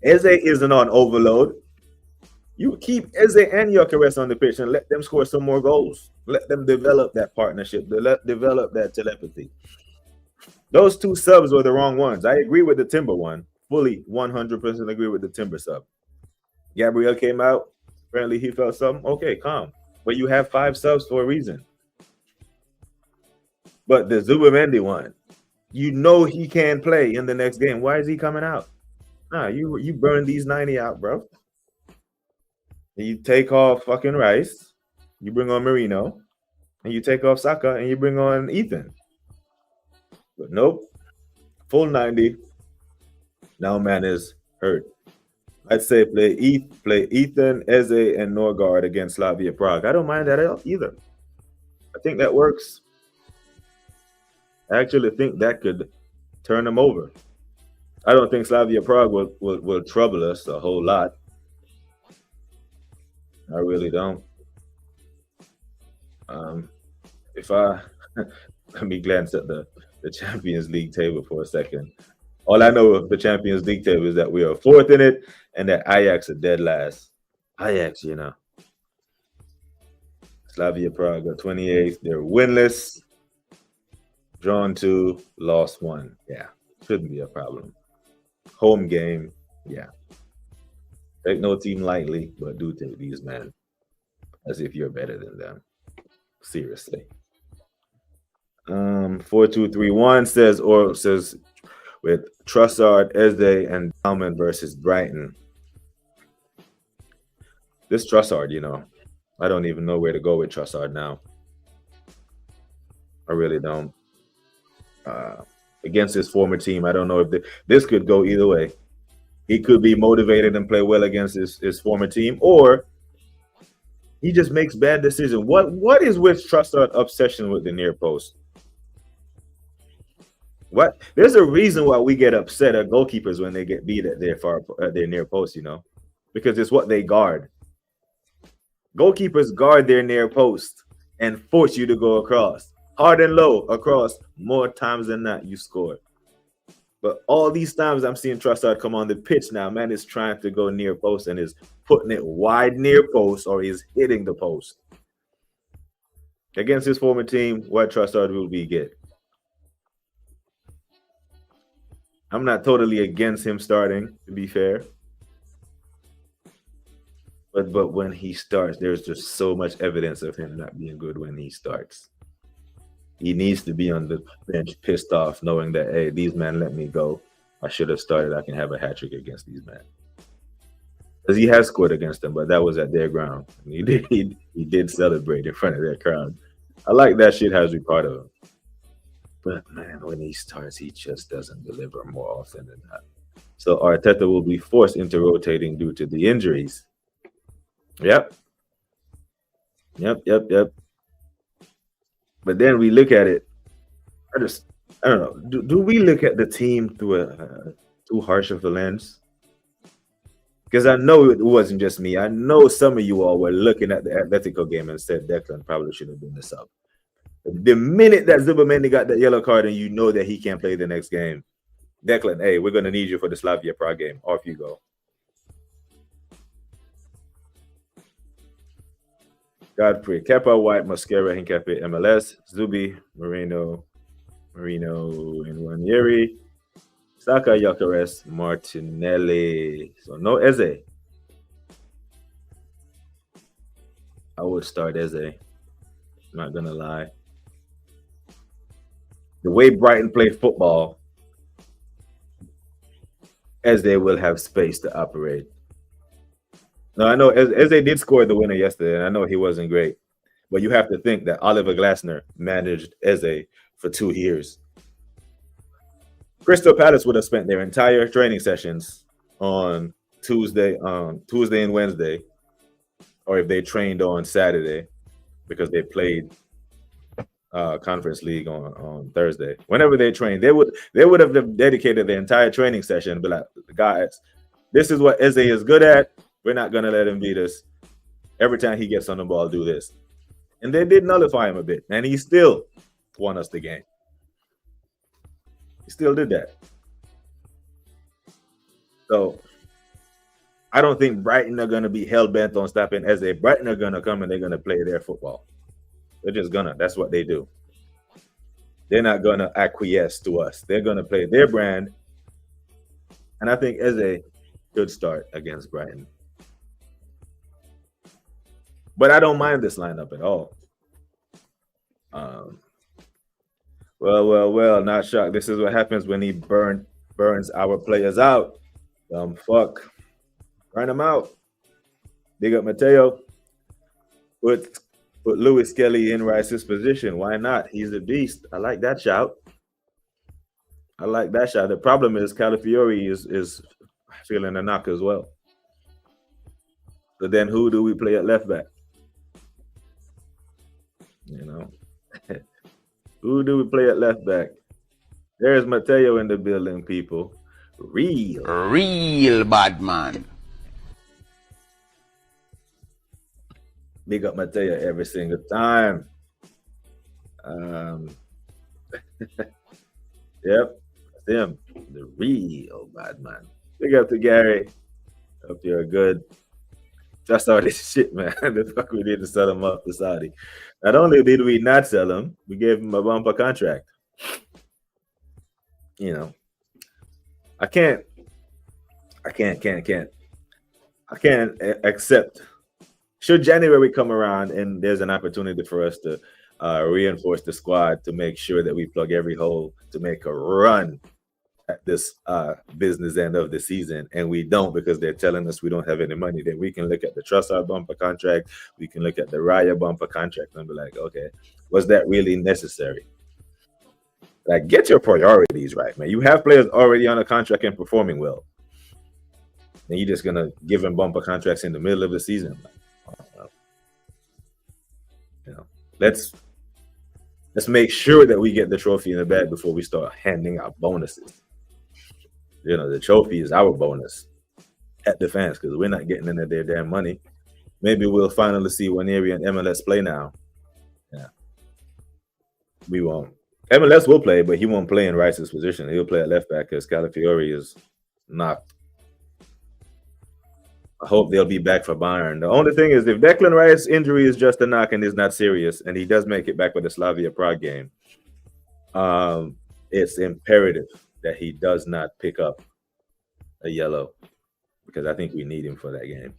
Eze isn't on overload. You keep Eze and Gyökeres on the pitch and let them score some more goals. Let them develop that partnership. Develop that telepathy. Those two subs were the wrong ones. I agree with the Timber one. Fully 100% agree with the Timber sub. Gabriel came out. Apparently he felt something. Okay, calm. But you have 5 subs for a reason. But the Zubamendi one, he can play in the next game. Why is he coming out? Nah, you burn these 90 out, bro. And you take off fucking Rice. You bring on Marino. And you take off Saka and you bring on Ethan. But nope. Full 90. Now man is hurt. I'd say play Ethan, Eze, and Norgard against Slavia Prague. I don't mind that either. I think that works. I actually think that could turn them over. I don't think Slavia Prague will trouble us a whole lot. I really don't. If I let me glance at the Champions League table for a second. All I know of the Champions League table is that we are 4th in it and that Ajax are dead last. Ajax, Slavia Prague are 28th. They're winless. Drawn 2, lost 1. Yeah, shouldn't be a problem. Home game, yeah. Take no team lightly, but do take these men as if you're better than them. Seriously. 4231 says with Trossard, Eze, and Bauman versus Brighton. This Trossard, I don't even know where to go with Trossard now. I really don't. Against his former team, I don't know if this could go either way. He could be motivated and play well against his former team, or he just makes bad decisions. What is with Trossard's obsession with the near post? What? There's a reason why we get upset at goalkeepers when they get beat at their near post, because it's what they guard. Goalkeepers guard their near post and force you to go across. Hard and low across, more times than not, you score. But all these times I'm seeing Trossard come on the pitch now, man is trying to go near post and is putting it wide near post or he's hitting the post. Against his former team, what Trossard will we get? I'm not totally against him starting, to be fair. But when he starts, there's just so much evidence of him not being good when he starts. He needs to be on the bench pissed off, knowing that, hey, these men let me go. I should have started. I can have a hat trick against these men. Because he has scored against them, but that was at their ground. And he did celebrate in front of their crowd. I like that shit has be part of him. But, man, when he starts, he just doesn't deliver more often than that. So Arteta will be forced into rotating due to the injuries. Yep. But then we look at it. I don't know. Do we look at the team through a too harsh of a lens? Because I know it wasn't just me. I know some of you all were looking at the Atletico game and said Declan probably should have been the sub. The minute that Zubamendi got that yellow card and you know that he can't play the next game, Declan, hey, we're going to need you for the Slavia Prague game. Off you go. Godfrey, Kepa, White, Mosquera, Hincapié, MLS, Zubi, Marino, and Ranieri, Saka, Gyökeres, Martinelli. So no Eze. I would start Eze. Not gonna lie. The way Brighton play football, Eze will have space to operate. No, I know Eze did score the winner yesterday, and I know he wasn't great. But you have to think that Oliver Glasner managed Eze for 2 years. Crystal Palace would have spent their entire training sessions on Tuesday and Wednesday, or if they trained on Saturday, because they played conference league on Thursday. Whenever they trained, they would have dedicated the entire training session and be like, guys, this is what Eze is good at. We're not gonna let him beat us. Every time he gets on the ball, do this. And they did nullify him a bit, and he still won us the game. He still did that. So I don't think Brighton are gonna be hell bent on stopping Eze. Brighton are gonna come and they're gonna play their football. They're just gonna. That's what they do. They're not gonna acquiesce to us. They're gonna play their brand. And I think Eze could start against Brighton. But I don't mind this lineup at all. Well, not shocked. This is what happens when he burns our players out. Fuck. Burn them out. Big up Mateo. Put Lewis Kelly in Rice's position. Why not? He's a beast. I like that shout. The problem is Calafiori is feeling a knock as well. So then who do we play at left back? You know, who do we play at left back? There's Mateo in the building, people. Real bad man. Big up Mateo every single time. Yep, that's him. The real bad man. Big up to Gary. Hope you're good. Just all this shit, man. The fuck we did to sell him up to Saudi. Not only did we not sell him, we gave him a bumper contract. You know, I can't accept. Should January come around and there's an opportunity for us to reinforce the squad to make sure that we plug every hole to make a run at this business end of the season, and we don't because they're telling us we don't have any money, then we can look at the Trossard bumper contract, we can look at the Raya bumper contract and be like, okay, was that really necessary? Like, get your priorities right, man. You have players already on a contract and performing well, and you're just gonna give them bumper contracts in the middle of the season. You know, let's make sure that we get the trophy in the bag before we start handing out bonuses. You know, the trophy is our bonus at the fans because we're not getting into their damn money. Maybe we'll finally see Waneri and MLS play now. Yeah, we won't. MLS will play, but he won't play in Rice's position. He'll play at left back because Calafiori is knocked. I hope they'll be back for Bayern. The only thing is, if Declan Rice's injury is just a knock and is not serious, and he does make it back with the Slavia Prague game, it's imperative that he does not pick up a yellow because I think we need him for that game.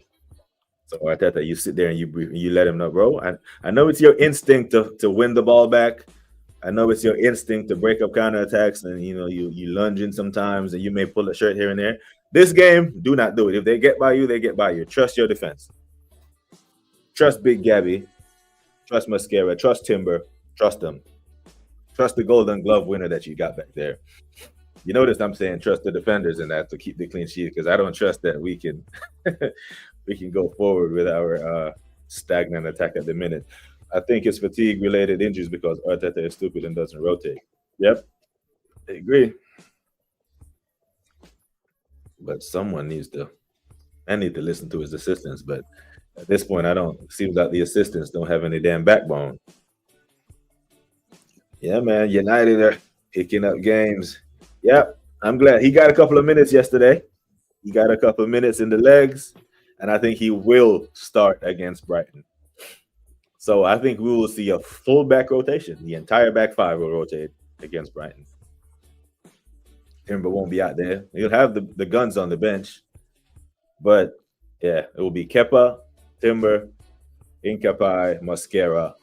So Arteta, you sit there and you let him know, bro. I know it's your instinct to win the ball back. I know it's your instinct to break up counterattacks, and you lunge in sometimes, and you may pull a shirt here and there. This game, do not do it. If they get by you, they get by you. Trust your defense. Trust Big Gabby. Trust Mascara. Trust Timber. Trust them. Trust the Golden Glove winner that you got back there. You notice I'm saying trust the defenders in that to keep the clean sheet because I don't trust that we can go forward with our stagnant attack at the minute. I think it's fatigue-related injuries because Arteta is stupid and doesn't rotate. Yep, I agree. But someone needs to. I need to listen to his assistants, but at this point, I don't. Seems like the assistants don't have any damn backbone. Yeah, man. United are picking up games. Yep, I'm glad he got a couple of minutes yesterday. He got a couple of minutes in the legs, and I think he will start against Brighton. So I think we will see a full back rotation. The entire back five will rotate against Brighton. Timber won't be out there. He'll have the guns on the bench. But, yeah, it will be Kepa, Timber, Incapai, Mascara,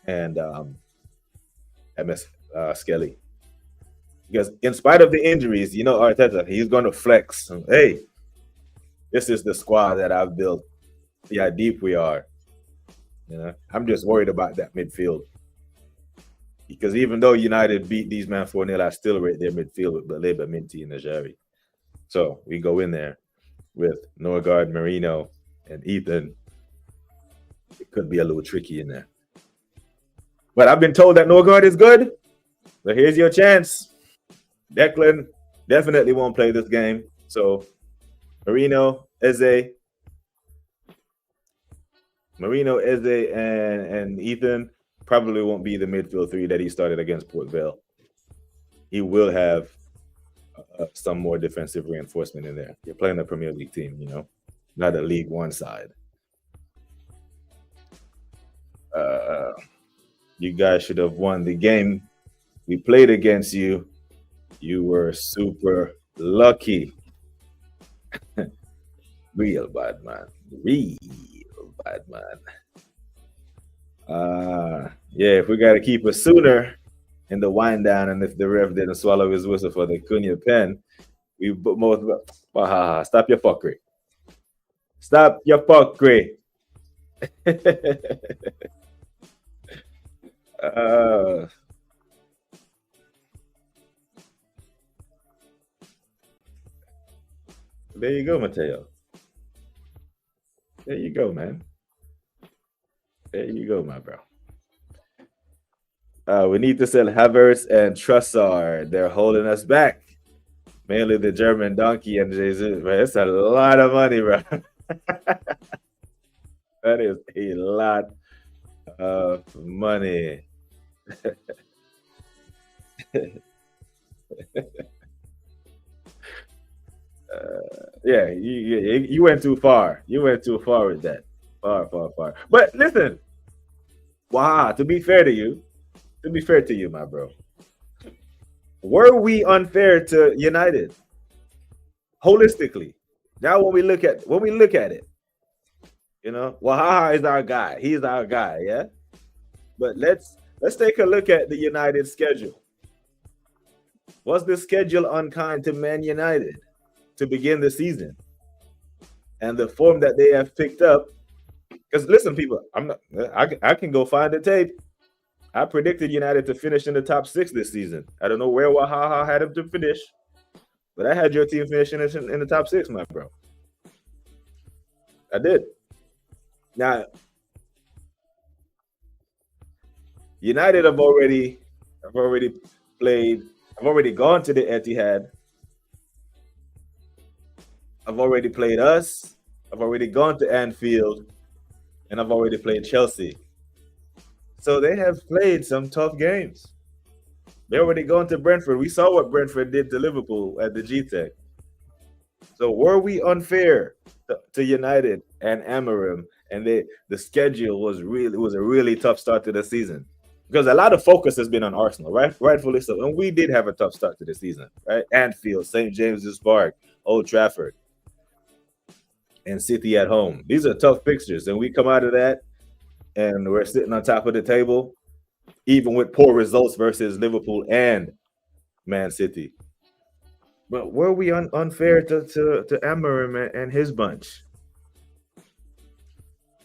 and MS Skelly. Because in spite of the injuries, Arteta, he's going to flex. Hey, this is the squad that I've built. See how deep we are. I'm just worried about that midfield. Because even though United beat these men 4-0, I still rate their midfield with Baleba, Minty, and Najari. So we go in there with Norgard, Marino, and Ethan. It could be a little tricky in there. But I've been told that Norgard is good. But here's your chance. Declan definitely won't play this game. So Eze, and Ethan probably won't be the midfield three that he started against Port Vale. He will have some more defensive reinforcement in there. You're playing a Premier League team, not a League One side. You guys should have won the game. We played against you. You were super lucky. Real bad man. Real bad man. Yeah, if we got to keep it sooner in the wind down, and if the ref didn't swallow his whistle for the Cunha pen, we both. Stop your fuckery. Stop your fuckery. There you go, Mateo. There you go, man. There you go, my bro. We need to sell Havertz and Trossard. They're holding us back. Mainly the German donkey and Jesus. Man, it's a lot of money, bro. That is a lot of money. Yeah, you went too far. You went too far with that. Far. But listen, to be fair to you, my bro, were we unfair to United holistically? Now, when we look at it, Wahaha is our guy. He's our guy, yeah. But let's take a look at the United schedule. Was the schedule unkind to Man United to begin the season? And the form that they have picked up, because listen, people, I can go find the tape. I predicted United to finish in the top 6 this season. I don't know where Wahaha had him to finish, but I had your team finishing in the top 6, my bro. I did. Now, United have already played. I've already gone to the Etihad. I've already played us. I've already gone to Anfield, and I've already played Chelsea. So they have played some tough games. They already gone to Brentford. We saw what Brentford did to Liverpool at the G-Tech. So were we unfair to United and Amorim? And the schedule was a really tough start to the season, because a lot of focus has been on Arsenal, right? Rightfully so. And we did have a tough start to the season, right? Anfield, St. James's Park, Old Trafford, and City at home. These are tough fixtures, and we come out of that, and we're sitting on top of the table, even with poor results versus Liverpool and Man City. But were we unfair to Amorim and his bunch?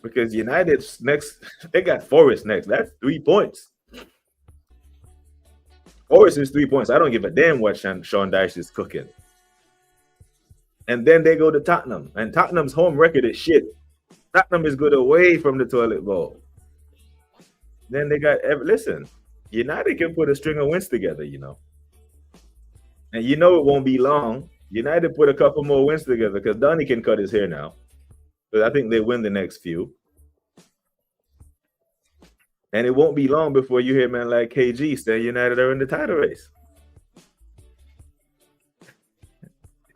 Because United's next, they got Forest next. That's 3 points. Forest is 3 points. I don't give a damn what Sean Dyche is cooking. And then they go to Tottenham, and Tottenham's home record is shit. Tottenham is good away from the toilet bowl. Then they got listen, United can put a string of wins together, and it won't be long. United put a couple more wins together, because Donny can cut his hair now. But I think they win the next few. And it won't be long before you hear man like KG say United are in the title race.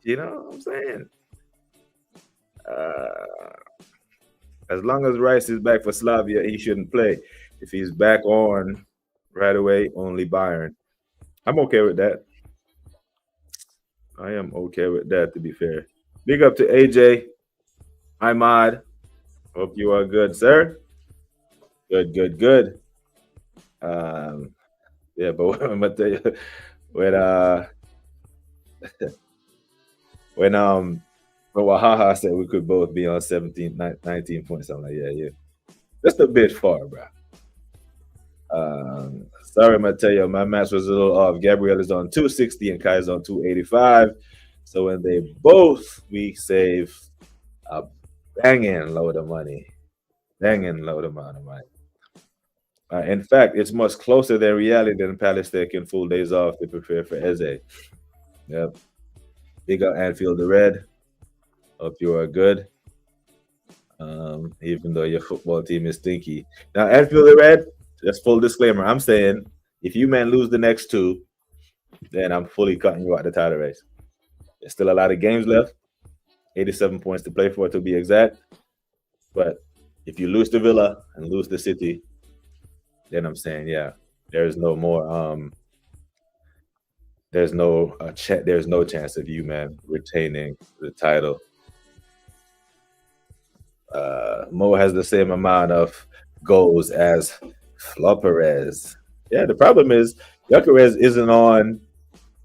You know what I'm saying? As long as Rice is back for Slavia, he shouldn't play. If he's back on right away, only Bayern. I'm okay with that. I am okay with that, to be fair. Big up to AJ. Hi, Mod. Hope you are good, sir. Good. Yeah, but I'm gonna tell you, when Wahaha said we could both be on 17, 19 points, I'm like, yeah. Just a bit far, bro. Sorry, Mateo, my match was a little off. Gabriel is on 260 and Kai's on 285. So when we save a banging load of money. Banging load amount of money. In fact, it's much closer than reality than Palace taking full days off to prepare for Eze. Yep. Big up Anfield the Red. Hope you are good. Even though your football team is stinky. Now, Anfield the Red, just full disclaimer. I'm saying if you men lose the next two, then I'm fully cutting you out the title race. There's still a lot of games left. 87 points to play for, to be exact. But if you lose to Villa and lose to City, then I'm saying, yeah, there's no more. There's no chance of you, man, retaining the title. Mo has the same amount of goals as Floperez. Yeah, the problem is Gyökeres isn't on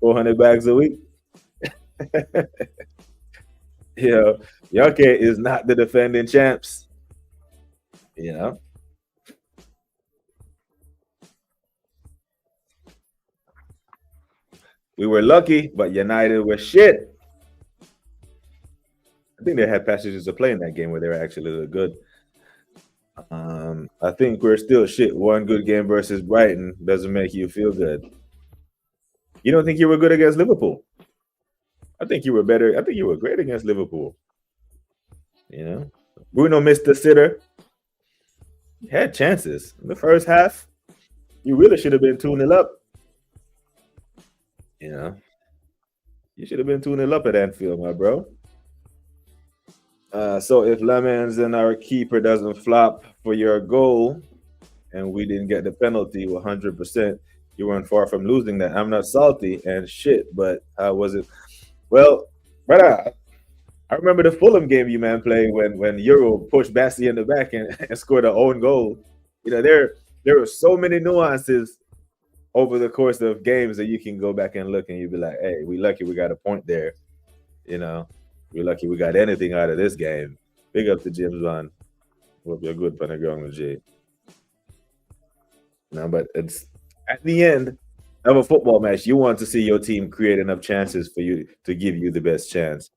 400 bags a week. You know, Gyökeres is not the defending champs. You know, we were lucky, but United were shit. I think they had passages of play in that game where they were actually good. I think we're still shit. One good game versus Brighton doesn't make you feel good. You don't think you were good against Liverpool? I think you were better. I think you were great against Liverpool. You know, Bruno missed the sitter. He had chances in the first half. You really should have been 2-0 up. You know, you should have been 2-0 up at Anfield, my bro. So if Lemons and our keeper doesn't flop for your goal, and we didn't get the penalty 100%, you weren't far from losing that. I'm not salty and shit, but how was it? Well, brother, I remember the Fulham game you man played when Euro pushed Bassi in the back and scored an own goal. You know, there were so many nuances over the course of games that you can go back and look and you'd be like, hey, we lucky we got a point there. You know, we're lucky we got anything out of this game. Big up to James Bond. Hope you're good for the ground with Jay. No, but it's at the end of a football match, you want to see your team create enough chances for you to give you the best chance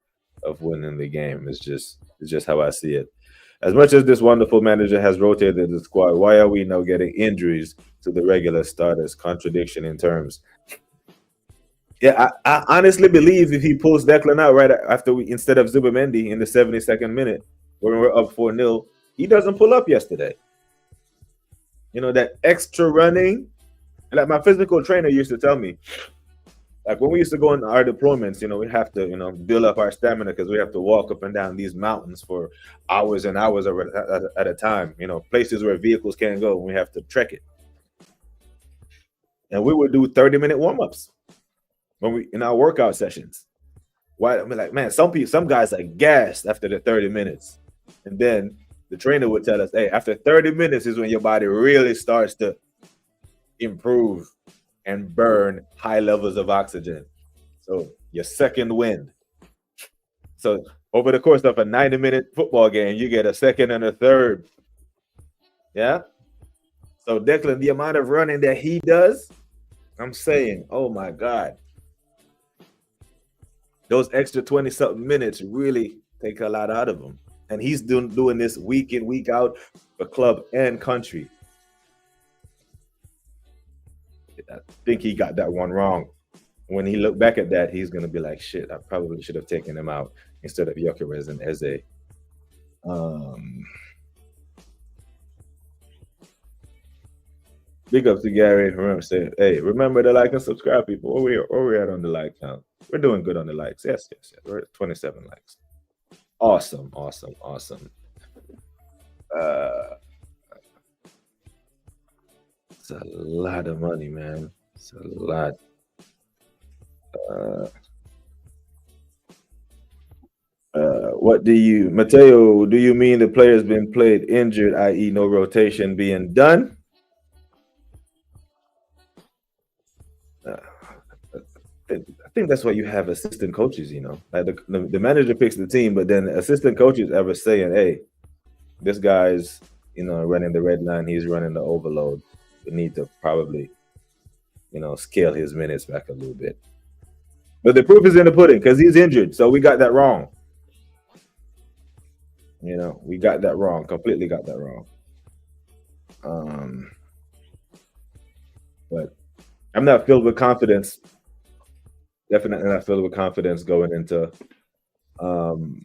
of winning the game. It's just how I see it. As much as this wonderful manager has rotated the squad, why are we now getting injuries to the regular starters? Contradiction in terms. Yeah, I honestly believe if he pulls Declan out right after instead of Zubamendi in the 72nd minute when we're up 4-0, he doesn't pull up yesterday. You know, that extra running. Like my physical trainer used to tell me, like when we used to go on our deployments, you know, we have to, build up our stamina because we have to walk up and down these mountains for hours and hours at a time, places where vehicles can't go, and we have to trek it. And we would do 30-minute warm-ups in our workout sessions. Why? I mean, like, man, some guys are gassed after the 30 minutes. And then the trainer would tell us, hey, after 30 minutes is when your body really starts to improve and burn high levels of oxygen. So your second wind. So over the course of a 90-minute football game, you get a second and a third. Yeah. So Declan, the amount of running that he does, I'm saying, oh my God. Those extra 20-something minutes really take a lot out of him. And he's doing this week in, week out for club and country. I think he got that one wrong. When he looked back at that, he's going to be like, shit, I probably should have taken him out instead of Gyökeres and Eze. Big up to Gary. Remember to like and subscribe, people. Where we at on the like count? We're doing good on the likes. Yes. We're at 27 likes. Awesome. It's a lot of money, man. It's a lot. Mateo, do you mean the player's been played injured, i.e. no rotation being done? I think that's why you have assistant coaches, like the manager picks the team, but then assistant coaches ever saying, hey, this guy's, running the red line, he's running the overload. We need to probably, scale his minutes back a little bit. But the proof is in the pudding because he's injured. So we got that wrong. We got that wrong. Completely got that wrong. Um, but I'm not filled with confidence. Definitely not filled with confidence going into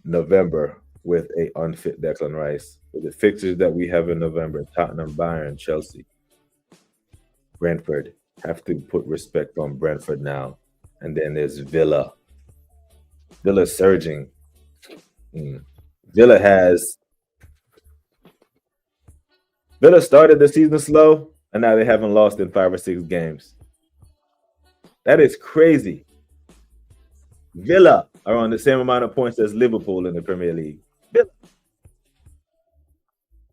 November with a unfit Declan Rice. With the fixtures that we have in November: Tottenham, Bayern, Chelsea, Brentford. Have to put respect on Brentford now. And then there's Villa. Villa surging. Mm. Villa has Villa started the season slow, and now they haven't lost in 5 or 6 games. That is crazy. Villa are on the same amount of points as Liverpool in the Premier League. Villa.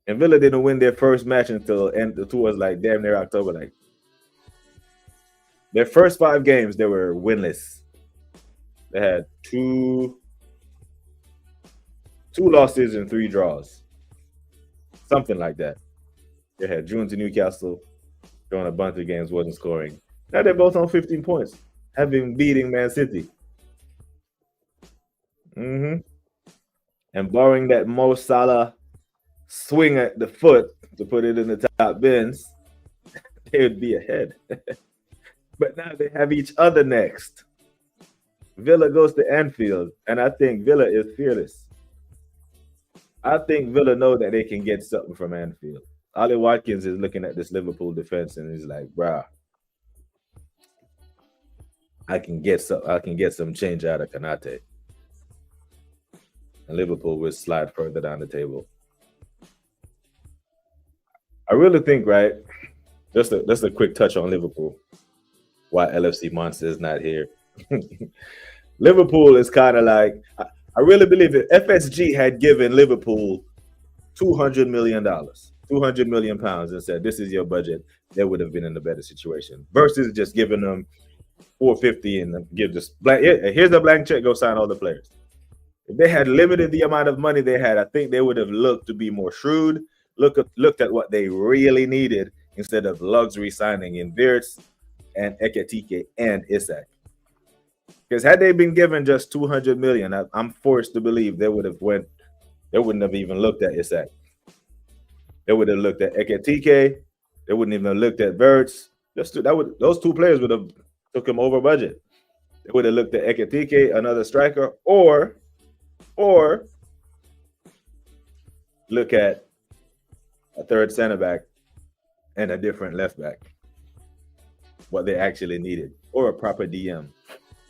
And Villa didn't win their first match until towards like damn near October. Like their first 5 games, they were winless. They had two losses and 3 draws, something like that. They had June to Newcastle, throwing a bunch of games, wasn't scoring. Now they're both on 15 points, having beating Man City. And barring that Mo Salah swing at the foot to put it in the top bins, they would be ahead. But now they have each other next. Villa goes to Anfield, and I think Villa is fearless. I think Villa know that they can get something from Anfield. Ollie Watkins is looking at this Liverpool defense and he's like, "Bruh, I can get some change out of Kanate." And Liverpool will slide further down the table. I really think, right? Just a quick touch on Liverpool. Why LFC Monster is not here. Liverpool is kind of like, I really believe if FSG had given Liverpool $200 million, 200 million pounds, and said, "This is your budget," they would have been in a better situation versus just giving them 450 and give just blank. Here's a blank check. Go sign all the players. If they had limited the amount of money they had, I think they would have looked to be more shrewd. Looked at what they really needed instead of luxury signing in Wirtz and Ekitike and Isak. Because had they been given just 200 million, I'm forced to believe they wouldn't have even looked at Isak. They would have looked at Ekitike. They wouldn't even have looked at Wirtz. Those 2 players would have took him over budget. They would have looked at Ekitike, another striker, or look at a third center back and a different left back. What they actually needed, or a proper DM.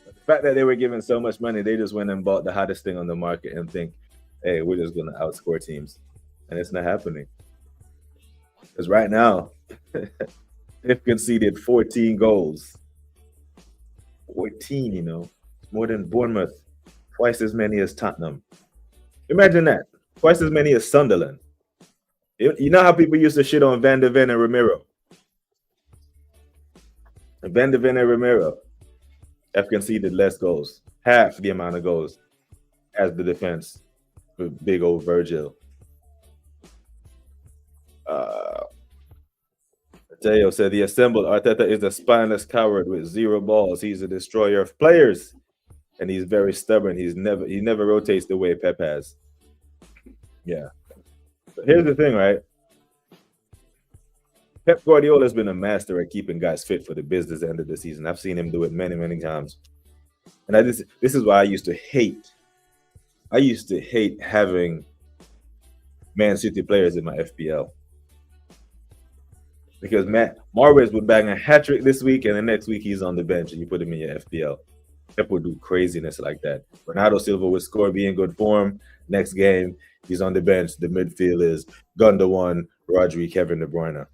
But the fact that they were given so much money, they just went and bought the hottest thing on the market and think, "Hey, we're just going to outscore teams," and it's not happening. Because right now, they've conceded 14 goals. 14, more than Bournemouth, twice as many as Tottenham. Imagine that, twice as many as Sunderland. You know how people used to shit on Van de Ven and Ramiro? Van de Ven and Ramiro have conceded less goals, half the amount of goals as the defense with big old Virgil. Mateo said the assembled Arteta is a spineless coward with 0 balls. He's a destroyer of players, and he's very stubborn. He never rotates the way Pep has. Yeah. But here's the thing, right? Pep Guardiola has been a master at keeping guys fit for the business end of the season. I've seen him do it many, many times. And this is why I used to hate having Man City players in my FPL. Because Marwes would bang a hat-trick this week, and the next week he's on the bench, and you put him in your FPL. Pep would do craziness like that. Bernardo Silva would score, be in good form. Next game, he's on the bench. The midfield is Gundogan, Rodri, Kevin De Bruyne.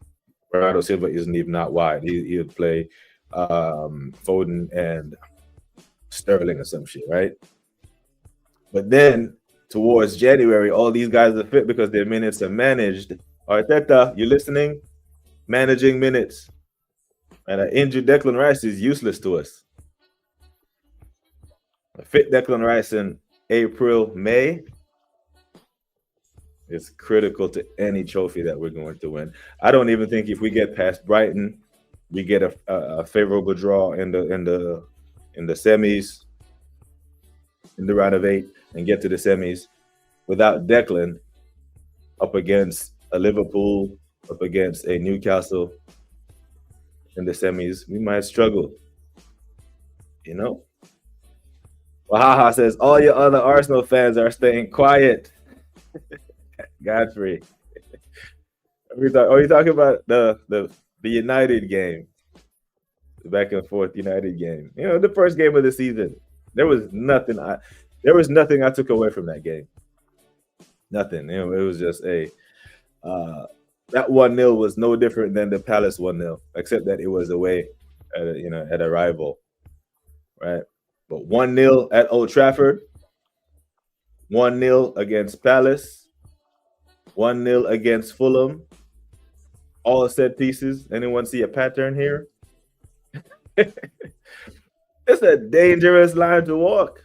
Bernardo Silva isn't even out wide. He would play Foden and Sterling or some shit, right? But then towards January, all these guys are fit because their minutes are managed. Arteta, you listening? Managing minutes. And an injured Declan Rice is useless to us. A fit Declan Rice in April, May is critical to any trophy that we're going to win. I don't even think if we get past Brighton, we get a favorable draw in the semis, in the round of 8, and get to the semis. Without Declan, up against a Liverpool, up against a Newcastle in the semis, we might struggle. You know. Well, haha says all your other Arsenal fans are staying quiet. Godfrey. Are you talking about the United game? The back and forth United game. You know, the first game of the season. There was nothing I took away from that game. Nothing. You know, it was just that 1-0 was no different than the Palace 1-0, except that it was away at a rival. Right? But 1-0 at Old Trafford, 1-0 against Palace, 1-0 against Fulham, all set pieces. Anyone see a pattern here? It's a dangerous line to walk.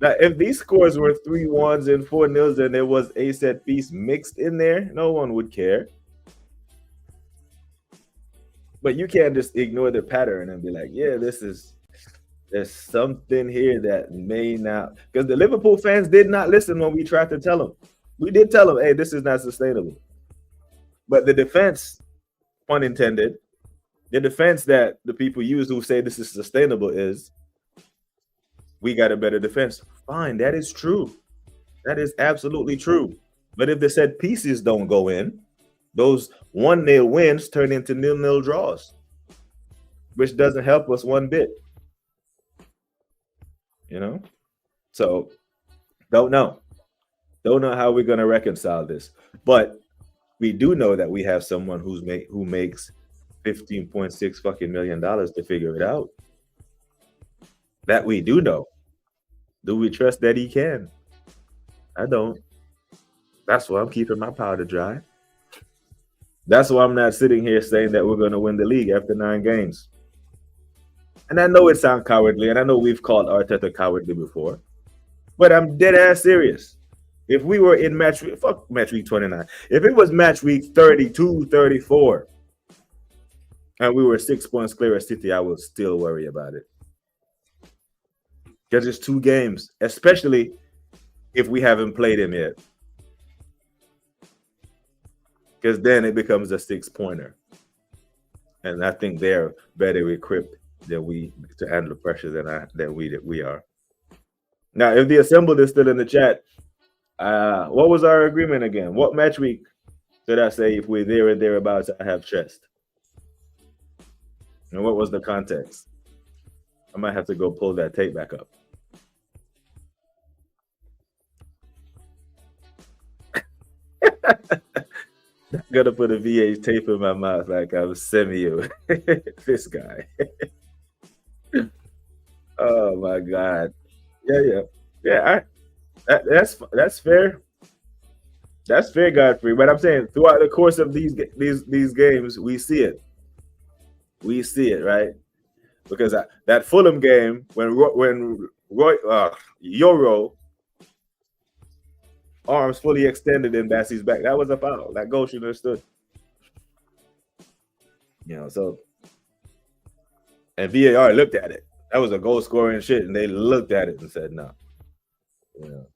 Now, if these scores were 3-1s and 4-0s and there was a set piece mixed in there, no one would care. But you can't just ignore the pattern and be like, yeah, there's something here that may not, because the Liverpool fans did not listen when we tried to tell them. We did tell them, hey, this is not sustainable. But the defense, pun intended, the defense that the people use who say this is sustainable is, we got a better defense. Fine, that is true. That is absolutely true. But if the set pieces don't go in, those 1-0 wins turn into 0-0 draws, which doesn't help us one bit. You know? So, don't know how we're going to reconcile this. But we do know that we have someone who makes $15.6 fucking million to figure it out. That we do know. Do we trust that he can? I don't. That's why I'm keeping my powder dry. That's why I'm not sitting here saying that we're going to win the league after 9 games. And I know it sounds cowardly, and I know we've called Arteta cowardly before, but I'm dead ass serious. If we were in match week 29, if it was match week 32, 34, and we were 6 points clear of City, I would still worry about it. Because it's 2 games, especially if we haven't played him yet. Because then it becomes a 6-pointer. And I think they're better equipped than we to handle pressure than we are. Now, if the assembled is still in the chat, what was our agreement again? What match week did I say if we're there and thereabouts, I have chest? And what was the context? I might have to go pull that tape back up. I'm gonna put a VH tape in my mouth like I was Samuel. This guy. Oh my God. Yeah. That's fair. That's fair, Godfrey. But I'm saying throughout the course of these games, we see it. We see it, right? Because that Fulham game when Euro arms fully extended in Bassie's back, that was a foul. That goal should have stood. You know, so and VAR looked at it. That was a goal scoring shit, and they looked at it and said, no. You know,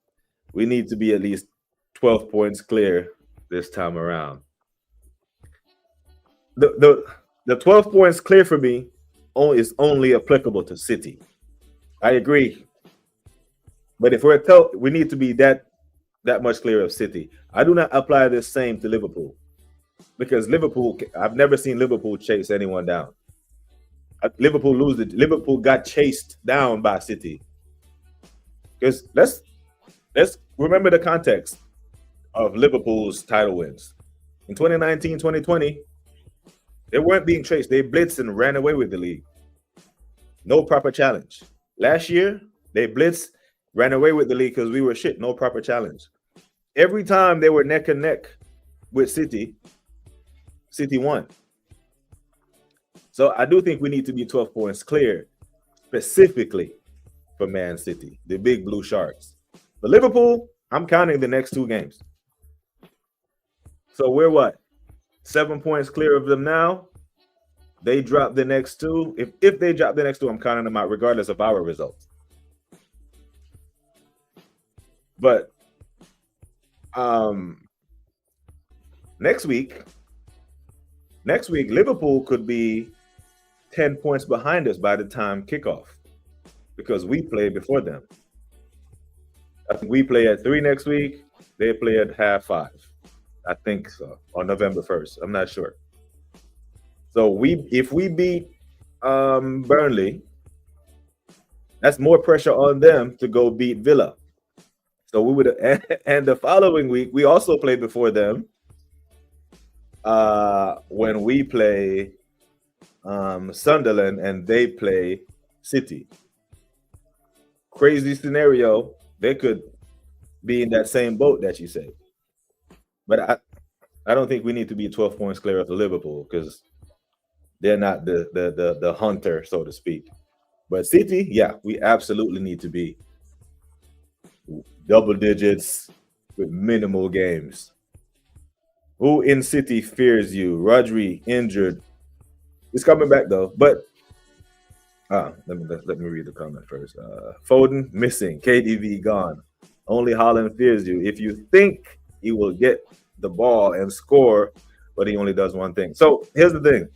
we need to be at least 12 points clear this time around. The 12 points clear for me is only applicable to City. I agree. But if we need to be that much clear of City. I do not apply this same to Liverpool. Because Liverpool, I've never seen Liverpool chase anyone down. Liverpool got chased down by City. Because let's remember the context of Liverpool's title wins. In 2019, 2020, they weren't being chased. They blitzed and ran away with the league. No proper challenge. Last year, they blitzed, ran away with the league because we were shit. No proper challenge. Every time they were neck and neck with City, City won. So I do think we need to be 12 points clear, specifically for Man City, the big blue sharks. For Liverpool, I'm counting the next 2 games. So we're what? 7 points clear of them now. They drop the next 2. If they drop the next 2, I'm counting them out regardless of our results. But Next week, Liverpool could be 10 points behind us by the time kickoff because we play before them. I think we play at 3 next week. They play at 5:30. I think so, on November 1st. I'm not sure. So if we beat Burnley, that's more pressure on them to go beat Villa. So we would, and the following week we also play before them. When we play Sunderland and they play City. Crazy scenario. They could be in that same boat that you say. But I don't think we need to be 12 points clear of the Liverpool because they're not the hunter, so to speak. But City, yeah, we absolutely need to be double digits with minimal games. Who in City fears you? Rodri injured. He's coming back though. But let me read the comment first. Foden missing. KDV gone. Only Haaland fears you. If you think he will get the ball and score, but he only does one thing. So here's the thing.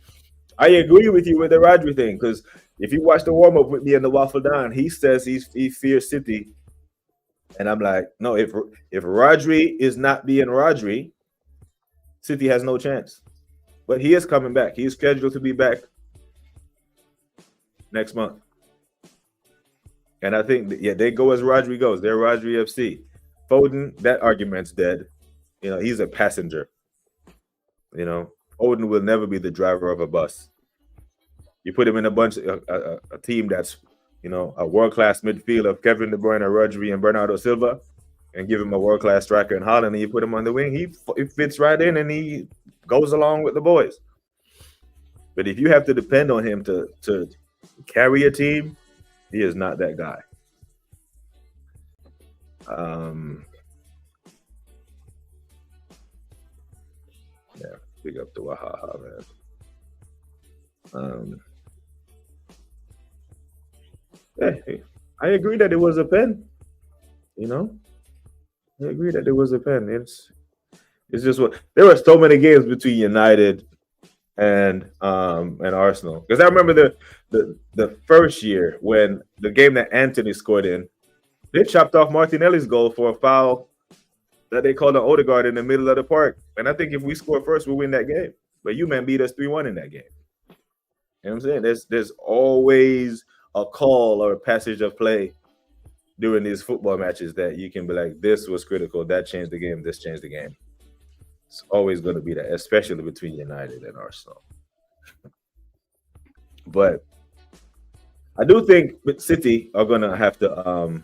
I agree with you with the Rodri thing because if you watch the warm up with me and the Waffle Down, he says he fears City, and I'm like, no. If Rodri is not being Rodri, City has no chance. But he is coming back. He is scheduled to be back next month. And I think they go as Rodri goes. They're Rodri FC. Foden, that argument's dead. He's a passenger. Foden will never be the driver of a bus. You put him in a team that's, a world-class midfield of Kevin De Bruyne, Rodri, and Bernardo Silva, and give him a world-class striker in Haaland, and you put him on the wing, he fits right in and he goes along with the boys. But if you have to depend on him to carry a team, he is not that guy. Yeah, big up to Wahaha, man. Hey, I agree that it was a pen. I agree that it was a pen. It's just what there were so many games between United and Arsenal. Because I remember the first year when the game that Anthony scored in, they chopped off Martinelli's goal for a foul that they called an Odegaard in the middle of the park. And I think if we score first, we'll win that game. But you man beat us 3-1 in that game. You know what I'm saying? There's always a call or a passage of play during these football matches that you can be like, this was critical, that changed the game, this changed the game. It's always going to be that, especially between United and Arsenal. But I do think City are going to have to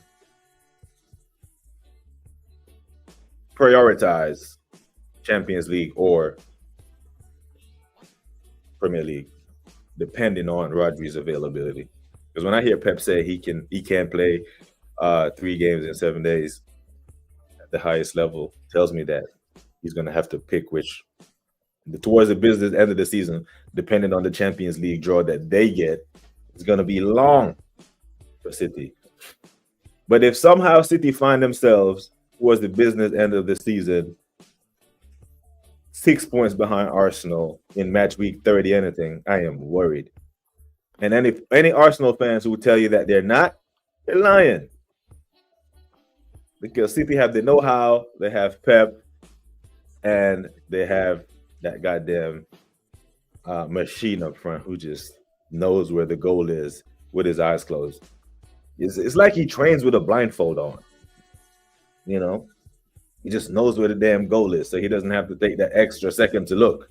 prioritize Champions League or Premier League, depending on Rodri's availability. Because when I hear Pep say he can play 3 games in 7 days at the highest level, tells me that he's going to have to pick which, towards the business end of the season, depending on the Champions League draw that they get, it's going to be long for City. But if somehow City find themselves towards the business end of the season 6 points behind Arsenal in match week 30 anything, I am worried. And any Arsenal fans who tell you that they're not, they're lying. Because City have the know-how, they have Pep, and they have that goddamn machine up front who just knows where the goal is with his eyes closed. It's like he trains with a blindfold on. He just knows where the damn goal is, so he doesn't have to take that extra second to look.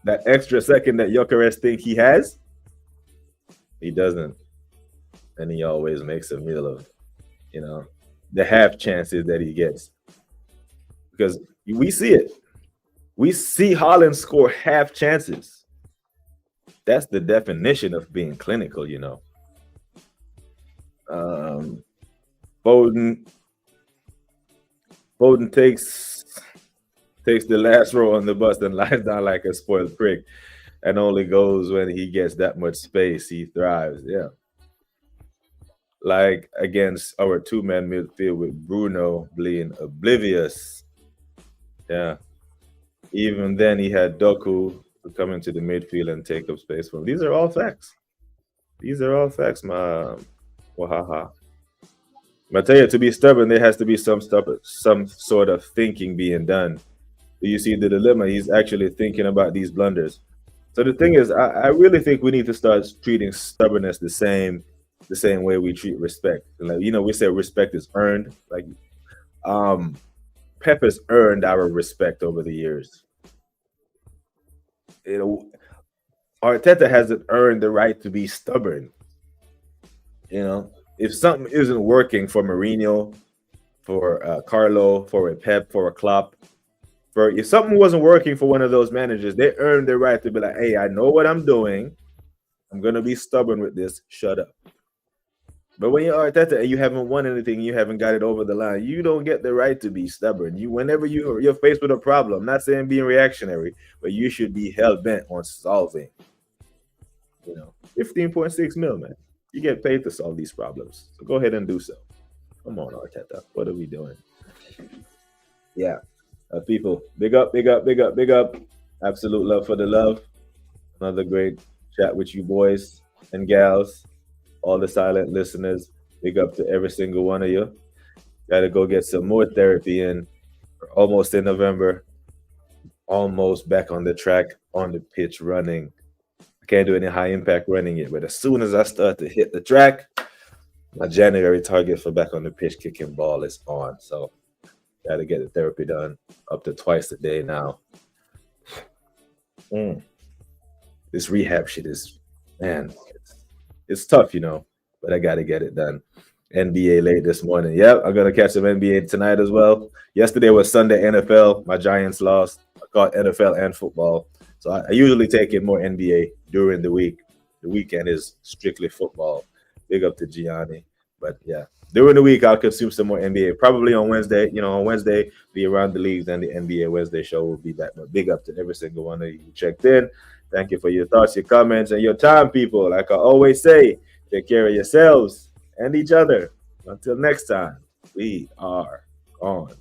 That extra second that Gyökeres think he has, he doesn't. And he always makes a meal of, the half chances that he gets. Because we see it. We see Haaland score half chances. That's the definition of being clinical, Foden takes the last row on the bus and lies down like a spoiled prick and only goes when he gets that much space. He thrives. Yeah. Like against our 2-man midfield with Bruno being oblivious. Yeah. Even then, he had Doku to come into the midfield and take up space for him. These are all facts. These are all facts, my wahaha. But I tell you, to be stubborn, there has to be some sort of thinking being done. Do you see the dilemma? He's actually thinking about these blunders. So the thing is, I really think we need to start treating stubbornness the same way we treat respect. Like, we say respect is earned. Like, um, Pep has earned our respect over the years. You know, Arteta hasn't earned the right to be stubborn. If something isn't working for Mourinho, for Carlo, for a Pep, for a Klopp, if something wasn't working for one of those managers, they earned the right to be like, "Hey, I know what I'm doing. I'm gonna be stubborn with this. Shut up." But when you're Arteta and you haven't won anything, you haven't got it over the line, you don't get the right to be stubborn. Whenever you're faced with a problem, not saying being reactionary, but you should be hell bent on solving. 15.6 mil, man. You get paid to solve these problems, so go ahead and do so. Come on, Arteta. What are we doing? Yeah, people, big up, big up, big up, big up. Absolute love for the love. Another great chat with you boys and gals, all the silent listeners. Big up to every single one of you. Got to go get some more therapy in. We're almost in November. Almost back on the track, on the pitch, running. I can't do any high impact running yet, but as soon as I start to hit the track, my January target for back on the pitch kicking ball is on. So got to get the therapy done up to twice a day now. This rehab shit is, man, it's tough, but I got to get it done. NBA late this morning. Yep, I'm going to catch some NBA tonight as well. Yesterday was Sunday NFL. My Giants lost. I caught NFL and football. So I usually take in more NBA during the week. The weekend is strictly football. Big up to Gianni. But yeah, during the week, I'll consume some more NBA. Probably on Wednesday. On Wednesday, be around the leagues and the NBA Wednesday show will be back. But big up to every single one of you who checked in. Thank you for your thoughts, your comments, and your time, people. Like I always say, take care of yourselves and each other. Until next time, we are gone.